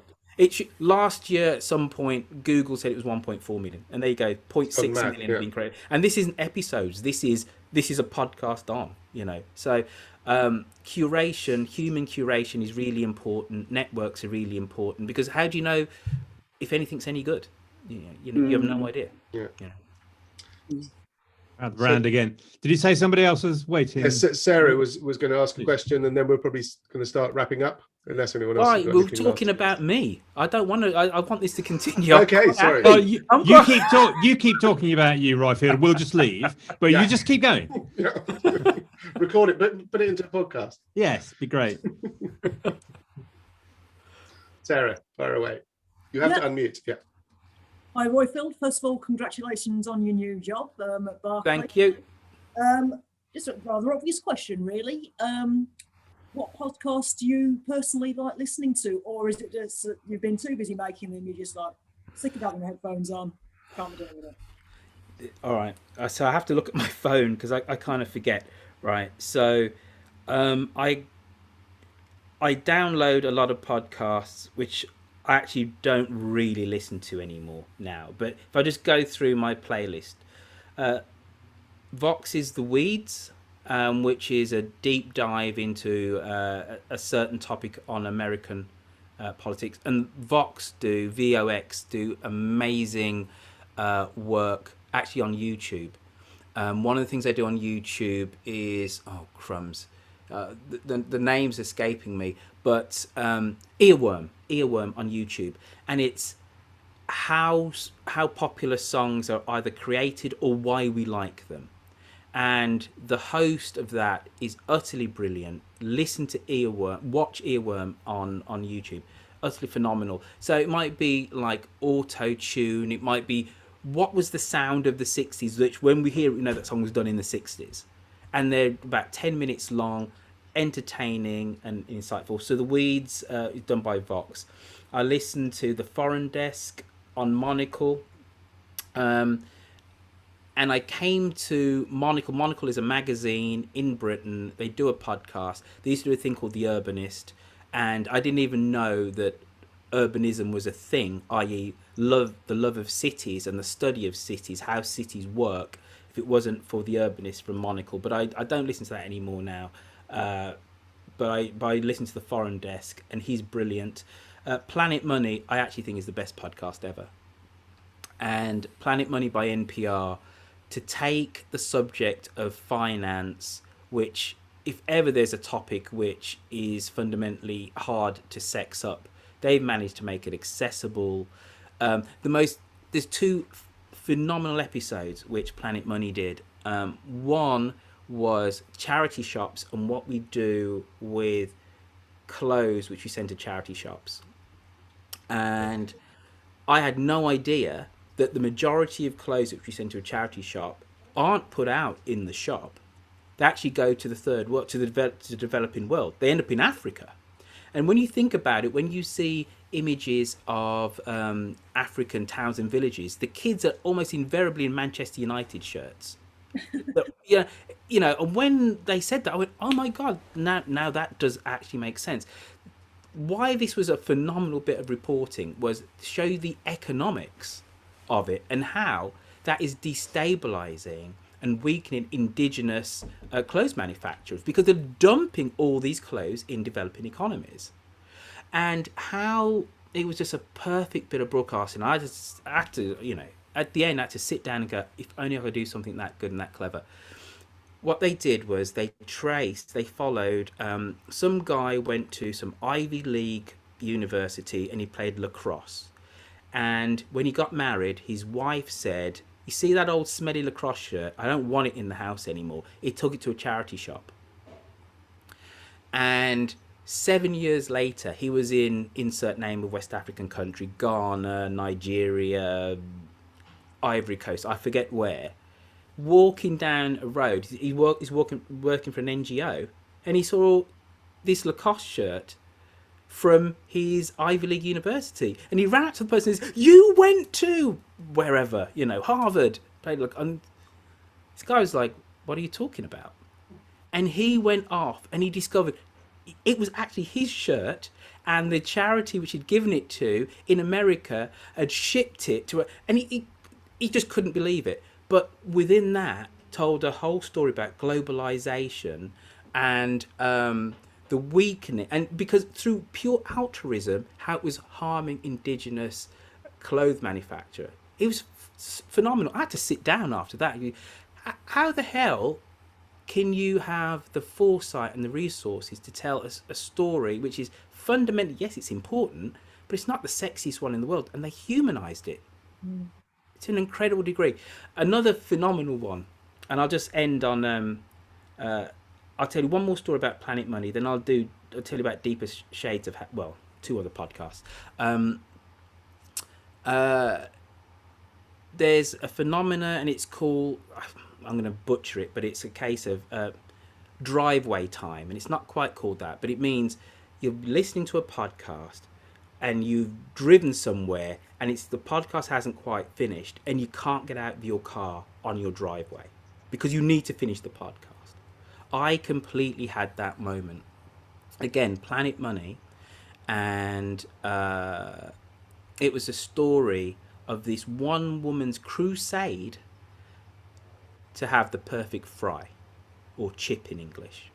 A: last year at some point Google said it was 1.4 million, and there you go, 0.6 million have been created. And this isn't episodes. This is a podcast on, you know. So curation, human curation is really important. Networks are really important, because how do you know if anything's any good? You have no idea.
C: Yeah.
A: You know.
D: At the brand again. Did you say somebody else was waiting?
C: Yes, Sarah was going to ask a question, and then we're probably going to start wrapping up, unless anyone else.
A: Right, we're talking about me. I don't want to. I want this to continue.
C: Okay, sorry.
D: Well, you keep talking about you, Roifield. We'll just leave, but you just keep going.
C: Yeah. Record it, but put it into a podcast.
D: Yes, be great.
C: Sarah, fire away. You have to unmute. Yeah.
H: Hi, Roifield. First of all, congratulations on your new job at Barclays.
A: Thank you.
H: Just a rather obvious question, really. What podcast do you personally like listening to, or is it just that you've been too busy making them, you're just like sick of having the headphones on, can't be doing with it?
A: All right. So I have to look at my phone because I kind of forget. Right. So I download a lot of podcasts, which I actually don't really listen to anymore now. But if I just go through my playlist, Vox is The Weeds, which is a deep dive into a certain topic on American politics. And VOX do amazing work actually on YouTube. One of the things I do on YouTube is, oh crumbs, the name's escaping me, but earworm on YouTube, and it's how popular songs are either created or why we like them. And the host of that is utterly brilliant. Listen to Earworm, watch Earworm on YouTube. Utterly phenomenal. So it might be like auto tune. It might be what was the sound of the 60s, which when we hear it, we know that song was done in the 60s. And they're about 10 minutes long, entertaining and insightful. So The Weeds is done by Vox. I listen to The Foreign Desk on Monocle. And I came to Monocle. Monocle is a magazine in Britain. They do a podcast. They used to do a thing called The Urbanist. And I didn't even know that urbanism was a thing, i.e. the love of cities and the study of cities, how cities work, if it wasn't for The Urbanist from Monocle. But I don't listen to that anymore now. But I listen to The Foreign Desk, and he's brilliant. Planet Money, I actually think is the best podcast ever. And Planet Money by NPR, to take the subject of finance, which if ever there's a topic which is fundamentally hard to sex up, they've managed to make it accessible. There's two phenomenal episodes which Planet Money did. One was charity shops and what we do with clothes which we send to charity shops. And I had no idea that the majority of clothes which we send to a charity shop aren't put out in the shop. They actually go to the third world, to the developing world. They end up in Africa. And when you think about it, when you see images of African towns and villages, the kids are almost invariably in Manchester United shirts. Yeah, you know, and when they said that, I went, oh my God, now that does actually make sense. Why this was a phenomenal bit of reporting was to show the economics of it and how that is destabilizing and weakening indigenous clothes manufacturers, because they're dumping all these clothes in developing economies. And how it was just a perfect bit of broadcasting. I just had to, you know, at the end I had to sit down and go, if only I could do something that good and that clever. What they did was they followed, some guy went to some Ivy League university and he played lacrosse. And when he got married, his wife said, you see that old smelly lacrosse shirt? I don't want it in the house anymore. He took it to a charity shop. And 7 years later, he was in insert name of West African country, Ghana, Nigeria, Ivory Coast, I forget where. Walking down a road, he's working for an NGO, and he saw this Lacoste shirt from his Ivy League university, and he ran out to the person and says, you went to wherever, you know, Harvard. And this guy was like, what are you talking about? And he went off and he discovered it was actually his shirt, and the charity which he'd given it to in America had shipped it to and he just couldn't believe it. But within that, told a whole story about globalization and the weakening, and because through pure altruism, how it was harming indigenous clothes manufacture. It was phenomenal. I had to sit down after that. How the hell can you have the foresight and the resources to tell a story which is fundamentally, yes, it's important, but it's not the sexiest one in the world, and they humanized it to an incredible degree. Another phenomenal one, and I'll just end on I'll tell you one more story about Planet Money, then I'll tell you about Deeper Shades of, two other podcasts. There's a phenomena, and it's called, I'm going to butcher it, but it's a case of driveway time, and it's not quite called that, but it means you're listening to a podcast and you've driven somewhere and the podcast hasn't quite finished and you can't get out of your car on your driveway because you need to finish the podcast. I completely had that moment. Again, Planet Money, and it was a story of this one woman's crusade to have the perfect fry, or chip in English.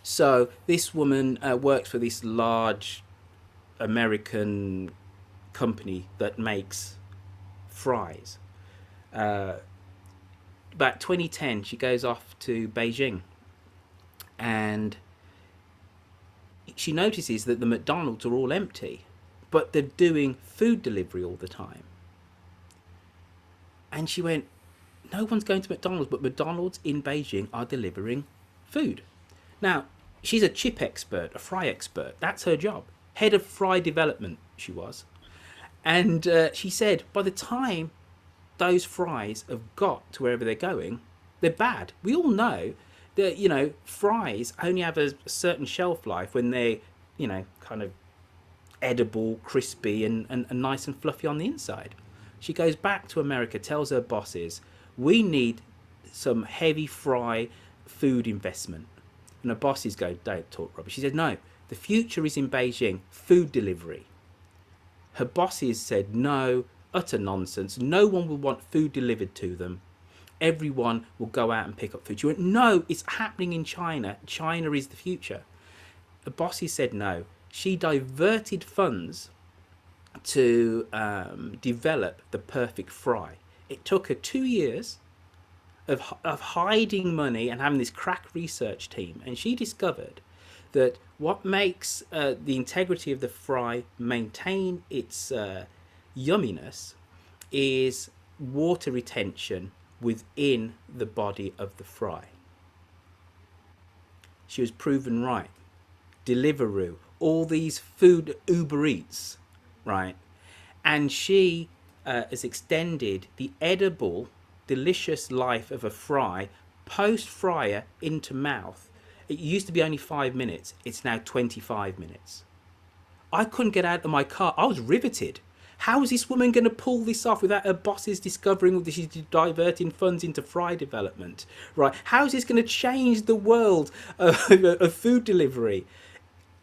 A: So this woman works for this large American company that makes fries. about 2010, she goes off to Beijing, and she notices that the McDonald's are all empty, but they're doing food delivery all the time. And she went, no one's going to McDonald's, but McDonald's in Beijing are delivering food. Now, she's a chip expert, a fry expert. That's her job. Head of fry development, she was. And she said, by the time those fries have got to wherever they're going, they're bad. We all know that, you know, fries only have a certain shelf life when they're, you know, kind of edible, crispy, and nice and fluffy on the inside. She goes back to America, tells her bosses, we need some heavy fry food investment. And her bosses go, don't talk rubbish. She said, no, the future is in Beijing, food delivery. Her bosses said, no, utter nonsense. No one will want food delivered to them. Everyone will go out and pick up food. She went, no, it's happening in China. China is the future. The bosses said no. She diverted funds to develop the perfect fry. It took her 2 years of hiding money and having this crack research team, and she discovered that what makes the integrity of the fry maintain its yumminess is water retention within the body of the fry. She was proven right. Deliveroo, all these food Uber Eats, right? And she has extended the edible, delicious life of a fry post-fryer into mouth. It used to be only 5 minutes. It's now 25 minutes. I couldn't get out of my car. I was riveted. How is this woman going to pull this off without her bosses discovering that she's diverting funds into fry development, right? How is this going to change the world of food delivery?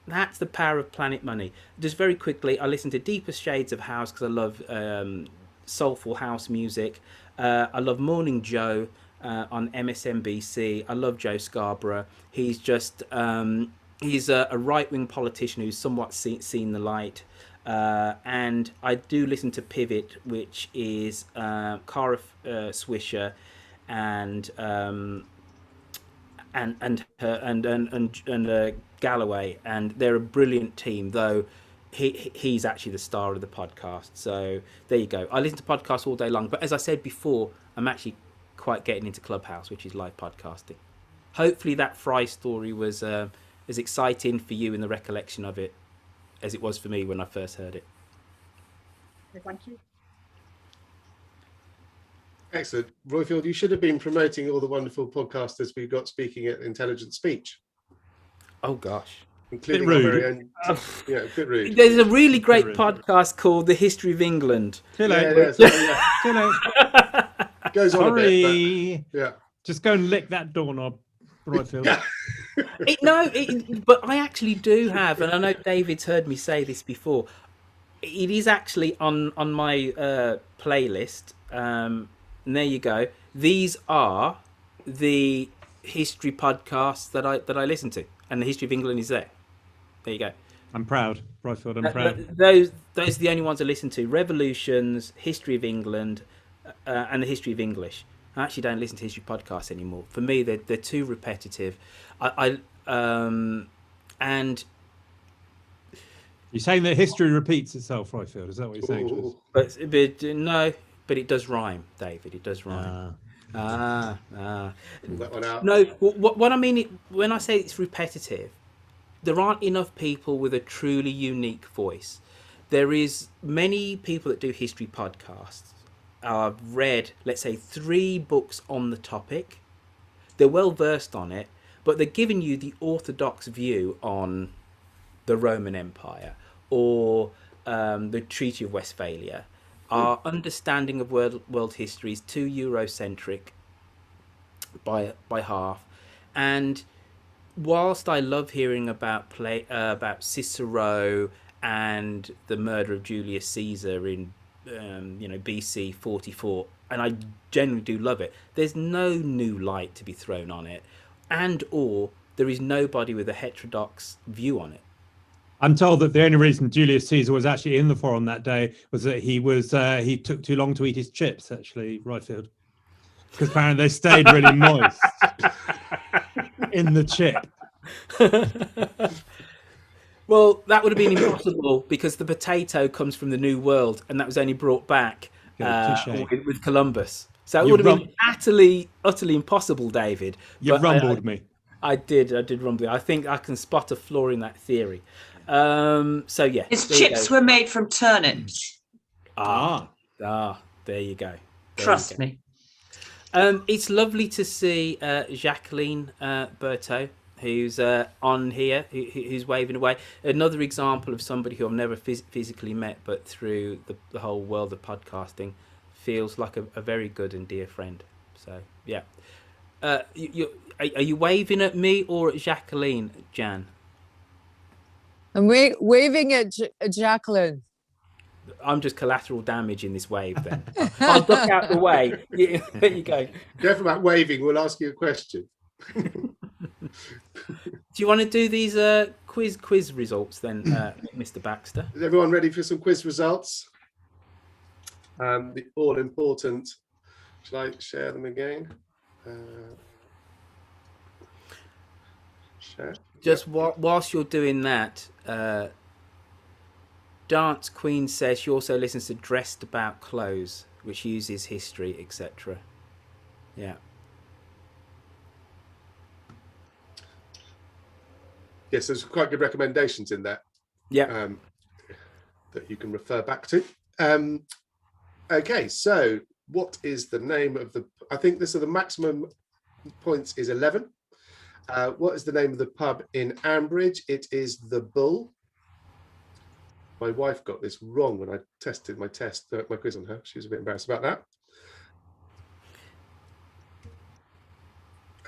A: That's the power of Planet Money. Just very quickly, I listen to Deeper Shades of House because I love soulful house music. I love Morning Joe on MSNBC. I love Joe Scarborough. He's just he's a right-wing politician who's somewhat seen the light. And I do listen to Pivot, which is Cara Swisher and Galloway, and they're a brilliant team. Though he's actually the star of the podcast. So there you go. I listen to podcasts all day long, but as I said before, I'm actually quite getting into Clubhouse, which is live podcasting. Hopefully that Fry story was as exciting for you in the recollection of it as it was for me when I first heard it.
H: Okay, thank you.
C: Excellent. Roifield, you should have been promoting all the wonderful podcasters we've got speaking at Intelligent Speech.
A: Oh, gosh.
C: Including our very own. Yeah, a bit rude.
A: There's a really great podcast called The History of England.
D: Too late.
C: Yeah.
D: Too late.
C: Goes on
D: Sorry.
C: a bit, but, yeah.
D: Just go and lick that doorknob, Roifield.
C: Yeah.
A: But I actually do have, and I know David's heard me say this before, it is actually on my playlist. And there you go. These are the history podcasts that I listen to, and the History of England is there. There you go.
D: I'm proud, Roifield. I'm proud.
A: Those are the only ones I listen to: Revolutions, History of England, and the History of English. I actually don't listen to history podcasts anymore. For me, they're too repetitive. And
D: you're saying that history repeats itself, Roifield? Is that what you're saying to us?
A: But no, but it does rhyme, David. It does rhyme.
C: That one out.
A: No, what I mean when I say it's repetitive, there aren't enough people with a truly unique voice. There is many people that do history podcasts. I've read, let's say, 3 books on the topic. They're well versed on it, but they're giving you the orthodox view on the Roman Empire or the Treaty of Westphalia. Our understanding of world history is too Eurocentric by half. And whilst I love hearing about Cicero and the murder of Julius Caesar in BC 44, and I generally do love it, there's no new light to be thrown on it, and or there is nobody with a heterodox view on it.
D: I'm told that the only reason Julius Caesar was actually in the forum that day was that he took too long to eat his chips, actually, Roifield. Because apparently they stayed really moist in the chip.
A: Well, that would have been impossible because the potato comes from the New World, and that was only brought back with Columbus. So it would have been utterly impossible, David.
D: You rumbled me.
A: I did rumble. I think I can spot a flaw in that theory. So yeah,
B: His chips were made from turnips.
A: There you go.
B: Trust me.
A: It's lovely to see Jacqueline Berthaud, who's on here, who's waving away. Another example of somebody who I've never physically met, but through the whole world of podcasting, feels like a very good and dear friend. So yeah, are you waving at me or at Jacqueline, Jan?
F: I'm waving at Jacqueline.
A: I'm just collateral damage in this wave then. I'll duck out the way. Yeah, there you go.
C: Careful about waving. We'll ask you a question.
A: Do you want to do these quiz results then, Mr. Baxter?
C: Is everyone ready for some quiz results? The all-important. Shall I share them again? Share.
A: Just whilst you're doing that, Dance Queen says she also listens to Dressed About Clothes, which uses history, etc. Yeah.
C: Yes, there's quite good recommendations in there.
A: Yeah.
C: That you can refer back to. Okay, so what is the name of the? I think this is the maximum points is 11. What is the name of the pub in Ambridge? It is the Bull. My wife got this wrong when I tested my quiz on her. She was a bit embarrassed about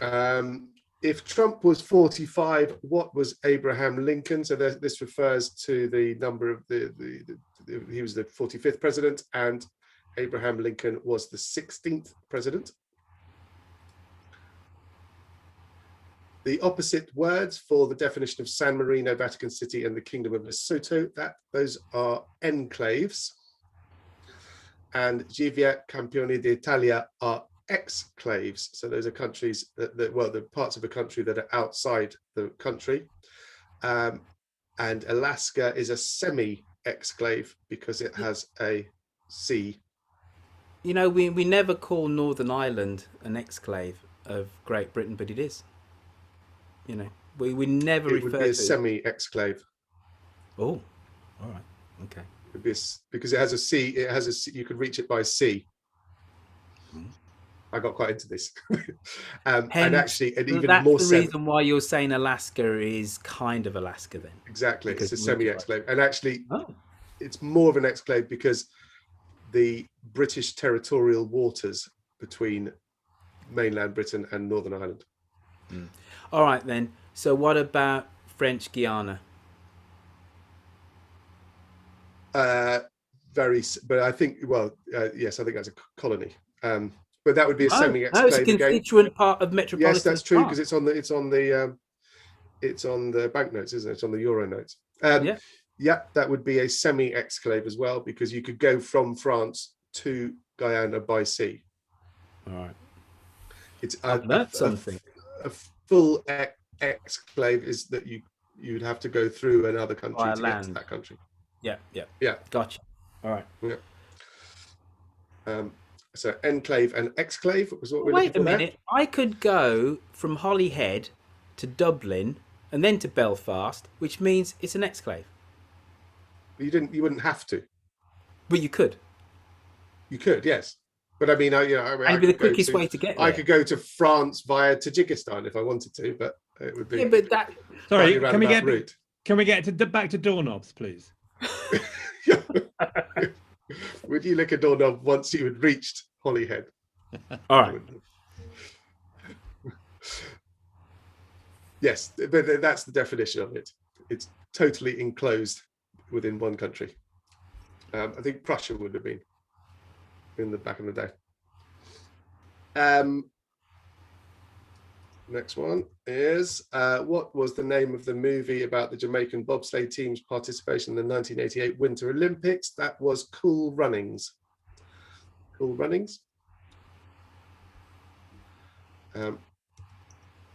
C: that. If Trump was 45, what was Abraham Lincoln? So this refers to the number of he was the 45th president, and Abraham Lincoln was the 16th president. The opposite words for the definition of San Marino, Vatican City, and the Kingdom of Lesotho, those are enclaves. And Givia, Campione d'Italia are exclaves. So those are countries the parts of a country that are outside the country. And Alaska is a semi-exclave because it has a sea.
A: You know, we never call Northern Ireland an exclave of Great Britain, but it is. You know, we never refer to it.
C: Would be a semi-exclave.
A: Oh, all right, okay.
C: It would be because it has a sea. It has a sea, you could reach it by sea. I got quite into this, and actually, and even
A: that's
C: more.
A: That's the reason why you're saying Alaska is kind of Alaska, then.
C: Exactly, it's a semi-exclave, and actually, it's more of an exclave because the British territorial waters between mainland Britain and Northern Ireland.
A: All right, then. So what about French Guiana? But
C: I think, yes, I think that's a colony. But that would be a semi-exclave.
A: No, it's a constituent part of metropolitan.
C: Yes, that's true, because it's on the banknotes, isn't it? It's on the euro notes. Yeah, that would be a semi-exclave as well, because you could go from France to Guyana by sea.
A: All right.
C: It's
A: that's something.
C: A full exclave is that you'd have to go through another country to get to that country.
A: Yeah. Gotcha. All right.
C: Yeah. So enclave and exclave was what we're
A: Wait
C: looking for.
A: Wait a minute. I could go from Holyhead to Dublin and then to Belfast, which means it's an exclave.
C: You wouldn't have to.
A: But you could. You
C: could, yes. But I mean,
A: it'd be the quickest way to get there.
C: I could go to France via Tajikistan if I wanted to, but it would be.
A: Yeah, but that.
D: Sorry, can we get back to doorknobs, please?
C: Would you lick a doorknob once you had reached Holyhead?
A: All right.
C: Yes, but that's the definition of it. It's totally enclosed within one country. I think Prussia would have been in the back in the day. Next one is what was the name of the movie about the Jamaican bobsleigh team's participation in the 1988 Winter Olympics? That was Cool Runnings. Cool Runnings. Oops,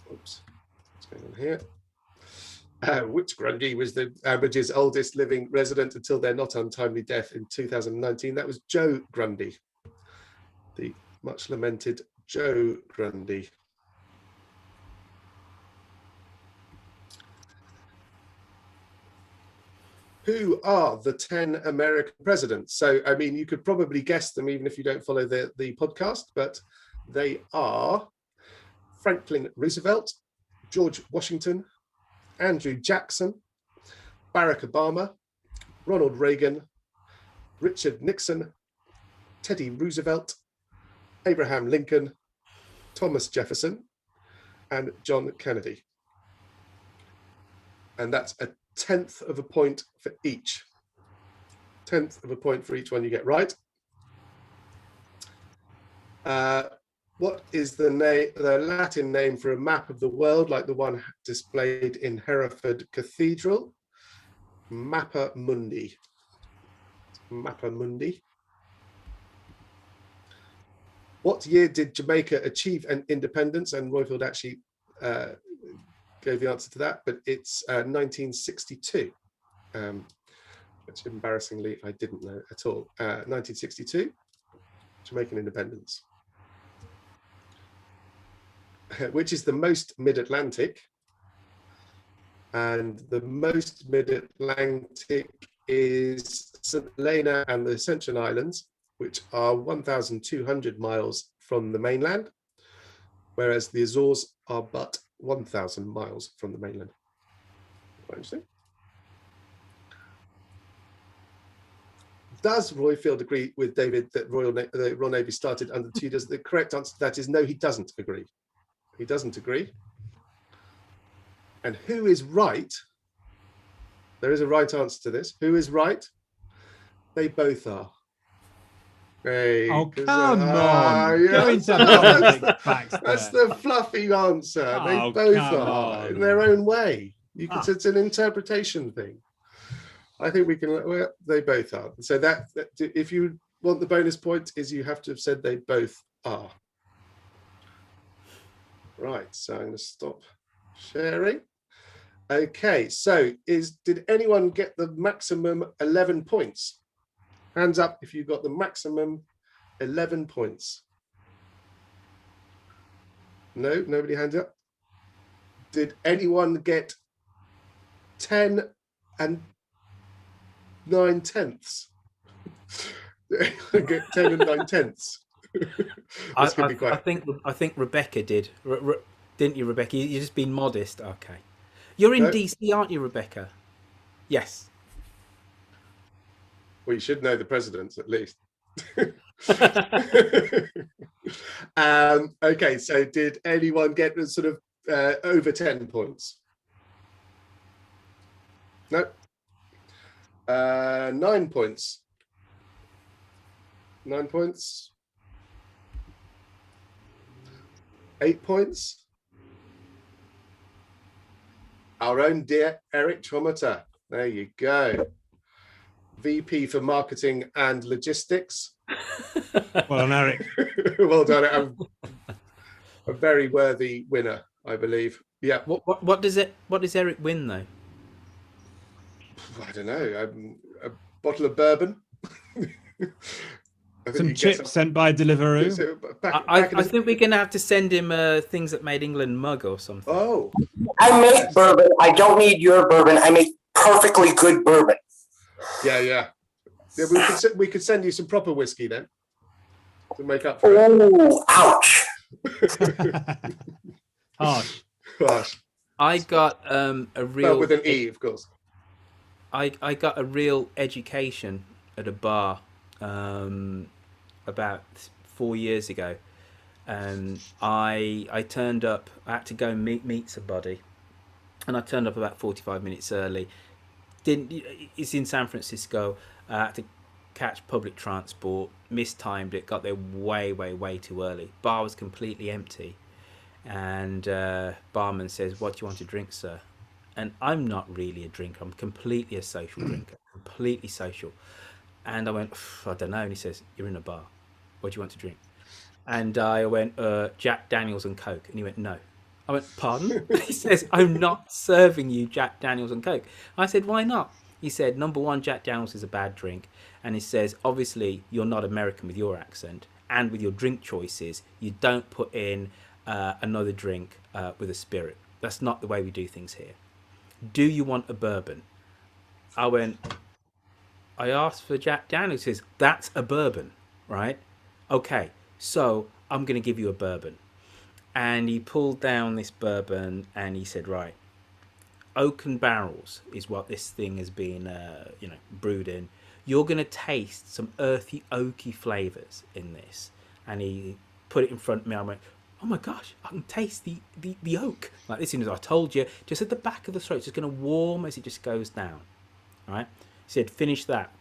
C: what's going on here? Which Grundy was the Ambridge's oldest living resident until their not untimely death in 2019? That was Joe Grundy, the much lamented Joe Grundy. Who are the 10 American presidents? So, I mean, you could probably guess them even if you don't follow the podcast, but they are Franklin Roosevelt, George Washington, Andrew Jackson, Barack Obama, Ronald Reagan, Richard Nixon, Teddy Roosevelt, Abraham Lincoln, Thomas Jefferson, and John Kennedy. And that's a 10th of a point for each. 10th of a point for each one you get right. What is the Latin name for a map of the world like the one displayed in Hereford Cathedral? Mappa Mundi. Mappa Mundi. What year did Jamaica achieve an independence? And Roifield actually gave the answer to that, but it's 1962, which embarrassingly I didn't know at all. 1962, Jamaican independence. Which is the most mid-Atlantic, and the most mid-Atlantic is St. Helena and the Ascension Islands, which are 1,200 miles from the mainland, whereas the Azores are but 1,000 miles from the mainland. Quite interesting. Does Roifield agree with David that the Royal Navy started under the Tudors? The correct answer to that is no, he doesn't agree. He doesn't agree. And who is right? There is a right answer to this. Who is right? They both are. Hey,
D: Oh, come on.
C: Yeah,
D: Go into politics facts
C: that's
D: there.
C: the fluffy answer. They
D: Oh,
C: both
D: come
C: are
D: on.
C: in their own way. You can, it's an interpretation thing. I think we can, well, they both are. So that if you want the bonus point is you have to have said they both are. Right, so I'm going to stop sharing. Okay, so did anyone get the maximum 11 points? Hands up if you got the maximum 11 points. No, nobody hands up. Did anyone get 10 and 9/10? Get 10 and 9/10.
A: I think Rebecca did. Didn't you, Rebecca? You're just being modest. Okay. You're in DC, aren't you, Rebecca? Yes.
C: Well, you should know the presidents at least. Okay, so did anyone get sort of over 10 points? No. 9 points. 9 points. 8 points. Our own dear Eric Trometer. There you go. VP for Marketing and Logistics.
D: Well done, Eric.
C: Well done. A very worthy winner, I believe. Yeah.
A: What does Eric win though?
C: I don't know. A bottle of bourbon.
D: Some chips sent by Deliveroo.
A: I think we're going to have to send him things that made England mug or something.
C: Oh.
E: I make bourbon. I don't need your bourbon. I make perfectly good bourbon.
C: Yeah. We could send you some proper whiskey then to make up for it.
E: Oh, ouch.
C: Harsh.
A: I got a real...
C: with an E, of course.
A: I got a real education at a bar about 4 years ago. I turned up, I had to go and meet somebody, and I turned up about 45 minutes early. It's in San Francisco. I had to catch public transport, mistimed it, got there way too early. Bar was completely empty, and barman says, "What do you want to drink, sir?" And I'm not really a drinker. I'm completely a social drinker, completely social. And I went, I don't know. And he says, "You're in a bar. What do you want to drink?" And I went, Jack Daniels and Coke. And he went, no. I went, pardon? He says, I'm not serving you Jack Daniels and Coke. I said, why not? He said, number one, Jack Daniels is a bad drink. And he says, obviously, you're not American with your accent and with your drink choices. You don't put in another drink with a spirit. That's not the way we do things here. Do you want a bourbon? I went, I asked for Jack Daniels. He says, that's a bourbon, right? Okay, so I'm going to give you a bourbon. And he pulled down this bourbon and he said, right, oaken barrels is what this thing has been, brewed in. You're going to taste some earthy, oaky flavors in this. And he put it in front of me. I went, oh my gosh, I can taste the oak. Like this, as I told you, just at the back of the throat, it's just going to warm as it just goes down. All right. He said, finish that.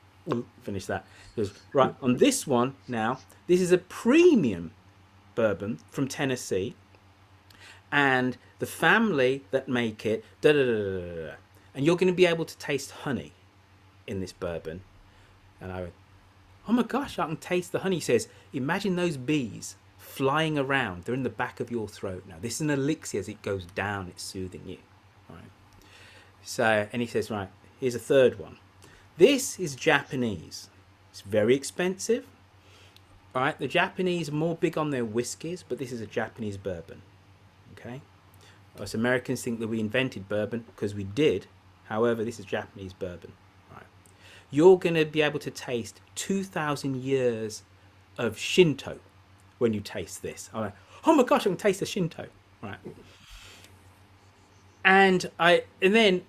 A: Finish that. He goes, right, on this one now, this is a premium bourbon from Tennessee. And the family that make it, and you're going to be able to taste honey in this bourbon. And I went, oh my gosh, I can taste the honey. He says, imagine those bees flying around. They're in the back of your throat now. This is an elixir. As it goes down, it's soothing you. Right. So, and he says, right, here's a third one. This is Japanese. It's very expensive. Right, the Japanese are more big on their whiskies, but this is a Japanese bourbon. Okay, us Americans think that we invented bourbon, because we did. However, this is Japanese bourbon. Right, you're going to be able to taste 2,000 years of Shinto when you taste this. I'm like, oh my gosh, I can taste the Shinto. Right, and then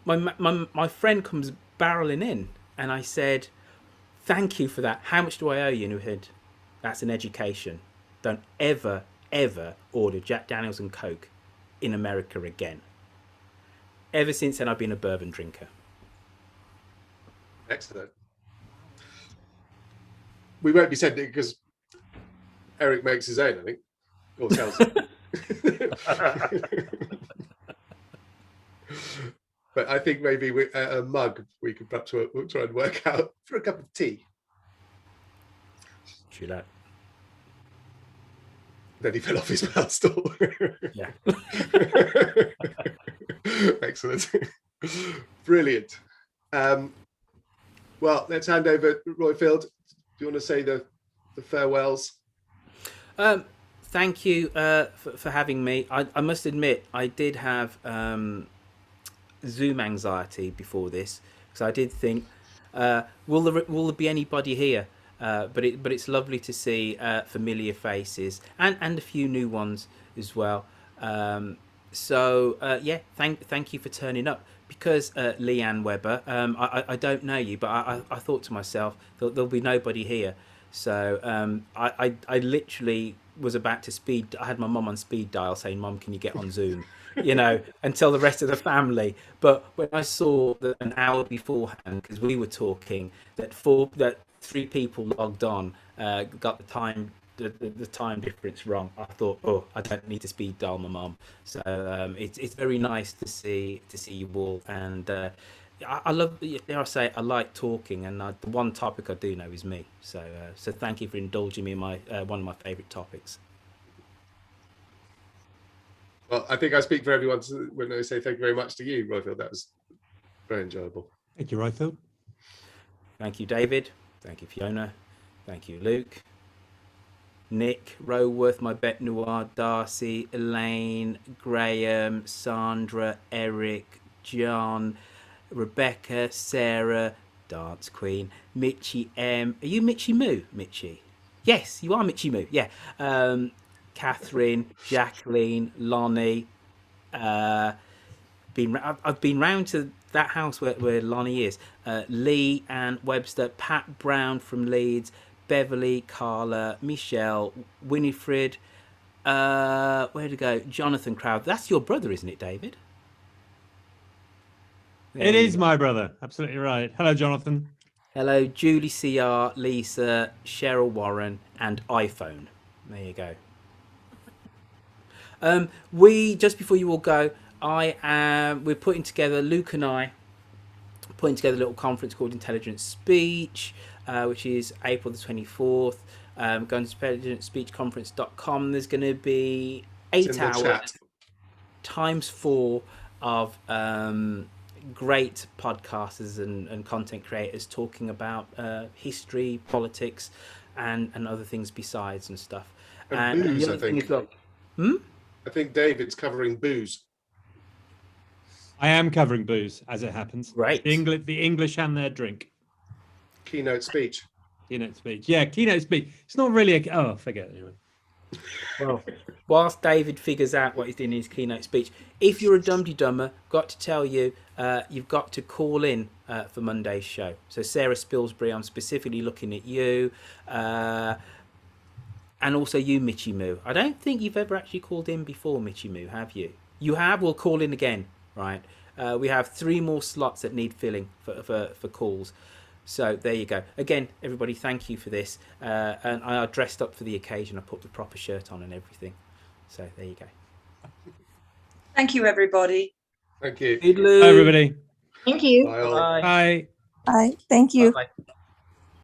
A: my friend comes barreling in, and I said, thank you for that. How much do I owe you? And he said, that's an education. Don't ever order Jack Daniels and Coke in America again. Ever since then, I've been a bourbon drinker.
C: Excellent. We won't be sending it because Eric makes his own, I think, or sells it. But I think maybe a mug we could perhaps we'll try and work out for a cup of tea.
A: True that.
C: Then he fell off his pedestal.
A: Yeah.
C: Excellent. Brilliant. Well, let's hand over Roifield. Do you want to say the farewells?
A: Thank you for having me. I must admit, I did have Zoom anxiety before this, because I did think, will there be anybody here? But it's lovely to see familiar faces and a few new ones as well. Yeah, thank you for turning up. Because Leanne Webber, I don't know you, but I thought to myself there'll be nobody here. So I literally was about to I had my mum on speed dial saying, Mum, can you get on Zoom? And tell the rest of the family. But when I saw that an hour beforehand, because we were talking, that 3 people logged on, got the time difference wrong, I thought, oh, I don't need to speed dial my mum. So it's very nice to see you all, and I love, dare I say, I like talking, and the one topic I do know is me. So thank you for indulging me in my one of my favourite topics.
C: Well, I think I speak for everyone when I say thank you very much to you, Roifield. That was very enjoyable.
D: Thank you, Roifield.
A: Thank you, David. Thank you, Fiona. Thank you, Luke. Nick, Roworth, my Bet Noir, Darcy, Elaine, Graham, Sandra, Eric, John, Rebecca, Sarah, Dance Queen, Mitchie M. Are you Mitchie Moo, Mitchie? Yes, you are Mitchie Moo. Yeah. Catherine, Jacqueline, Lonnie. I've been round to that house where Lonnie is. Lee and Webster, Pat Brown from Leeds, Beverly, Carla, Michelle, Winifred. Where to go? Jonathan Crowd. That's your brother, isn't it, David?
D: It is my brother. Absolutely right. Hello, Jonathan.
A: Hello, Julie CR, Lisa, Cheryl Warren, and iPhone. There you go. We, just before you all go, we're putting together, Luke and I, putting together a little conference called Intelligent Speech, which is April the 24th. Go to prezidentspeechconference.com. There's going to be
C: It's
A: 8
C: in the
A: hours
C: chat.
A: times 4 of great podcasters and content creators talking about history, politics, and other things besides and stuff.
C: And booze,
A: the
C: I
A: other thing
C: think.
A: as well,
C: I think David's covering booze.
D: I am covering booze, as it happens.
A: Great.
D: The English and their drink.
C: Keynote speech.
D: Keynote speech. Yeah, keynote speech. It's not really forget it anyway.
A: Well, whilst David figures out what he's doing in his keynote speech, if you're a dum-de-dummer, got to tell you, you've got to call in for Monday's show. So Sarah Spilsbury, I'm specifically looking at you, and also you, Mitchy Moo. I don't think you've ever actually called in before, Mitchy Moo, have you? You have? We'll call in again, right? We have 3 more slots that need filling for calls. So there you go. Again, everybody, thank you for this. And I dressed up for the occasion. I put the proper shirt on and everything. So there you go.
B: Thank you, everybody.
C: Thank you.
A: Toodaloo.
D: Bye, everybody.
I: Thank you.
C: Bye all.
A: Bye.
D: Bye.
I: Bye. Thank you.
A: Bye.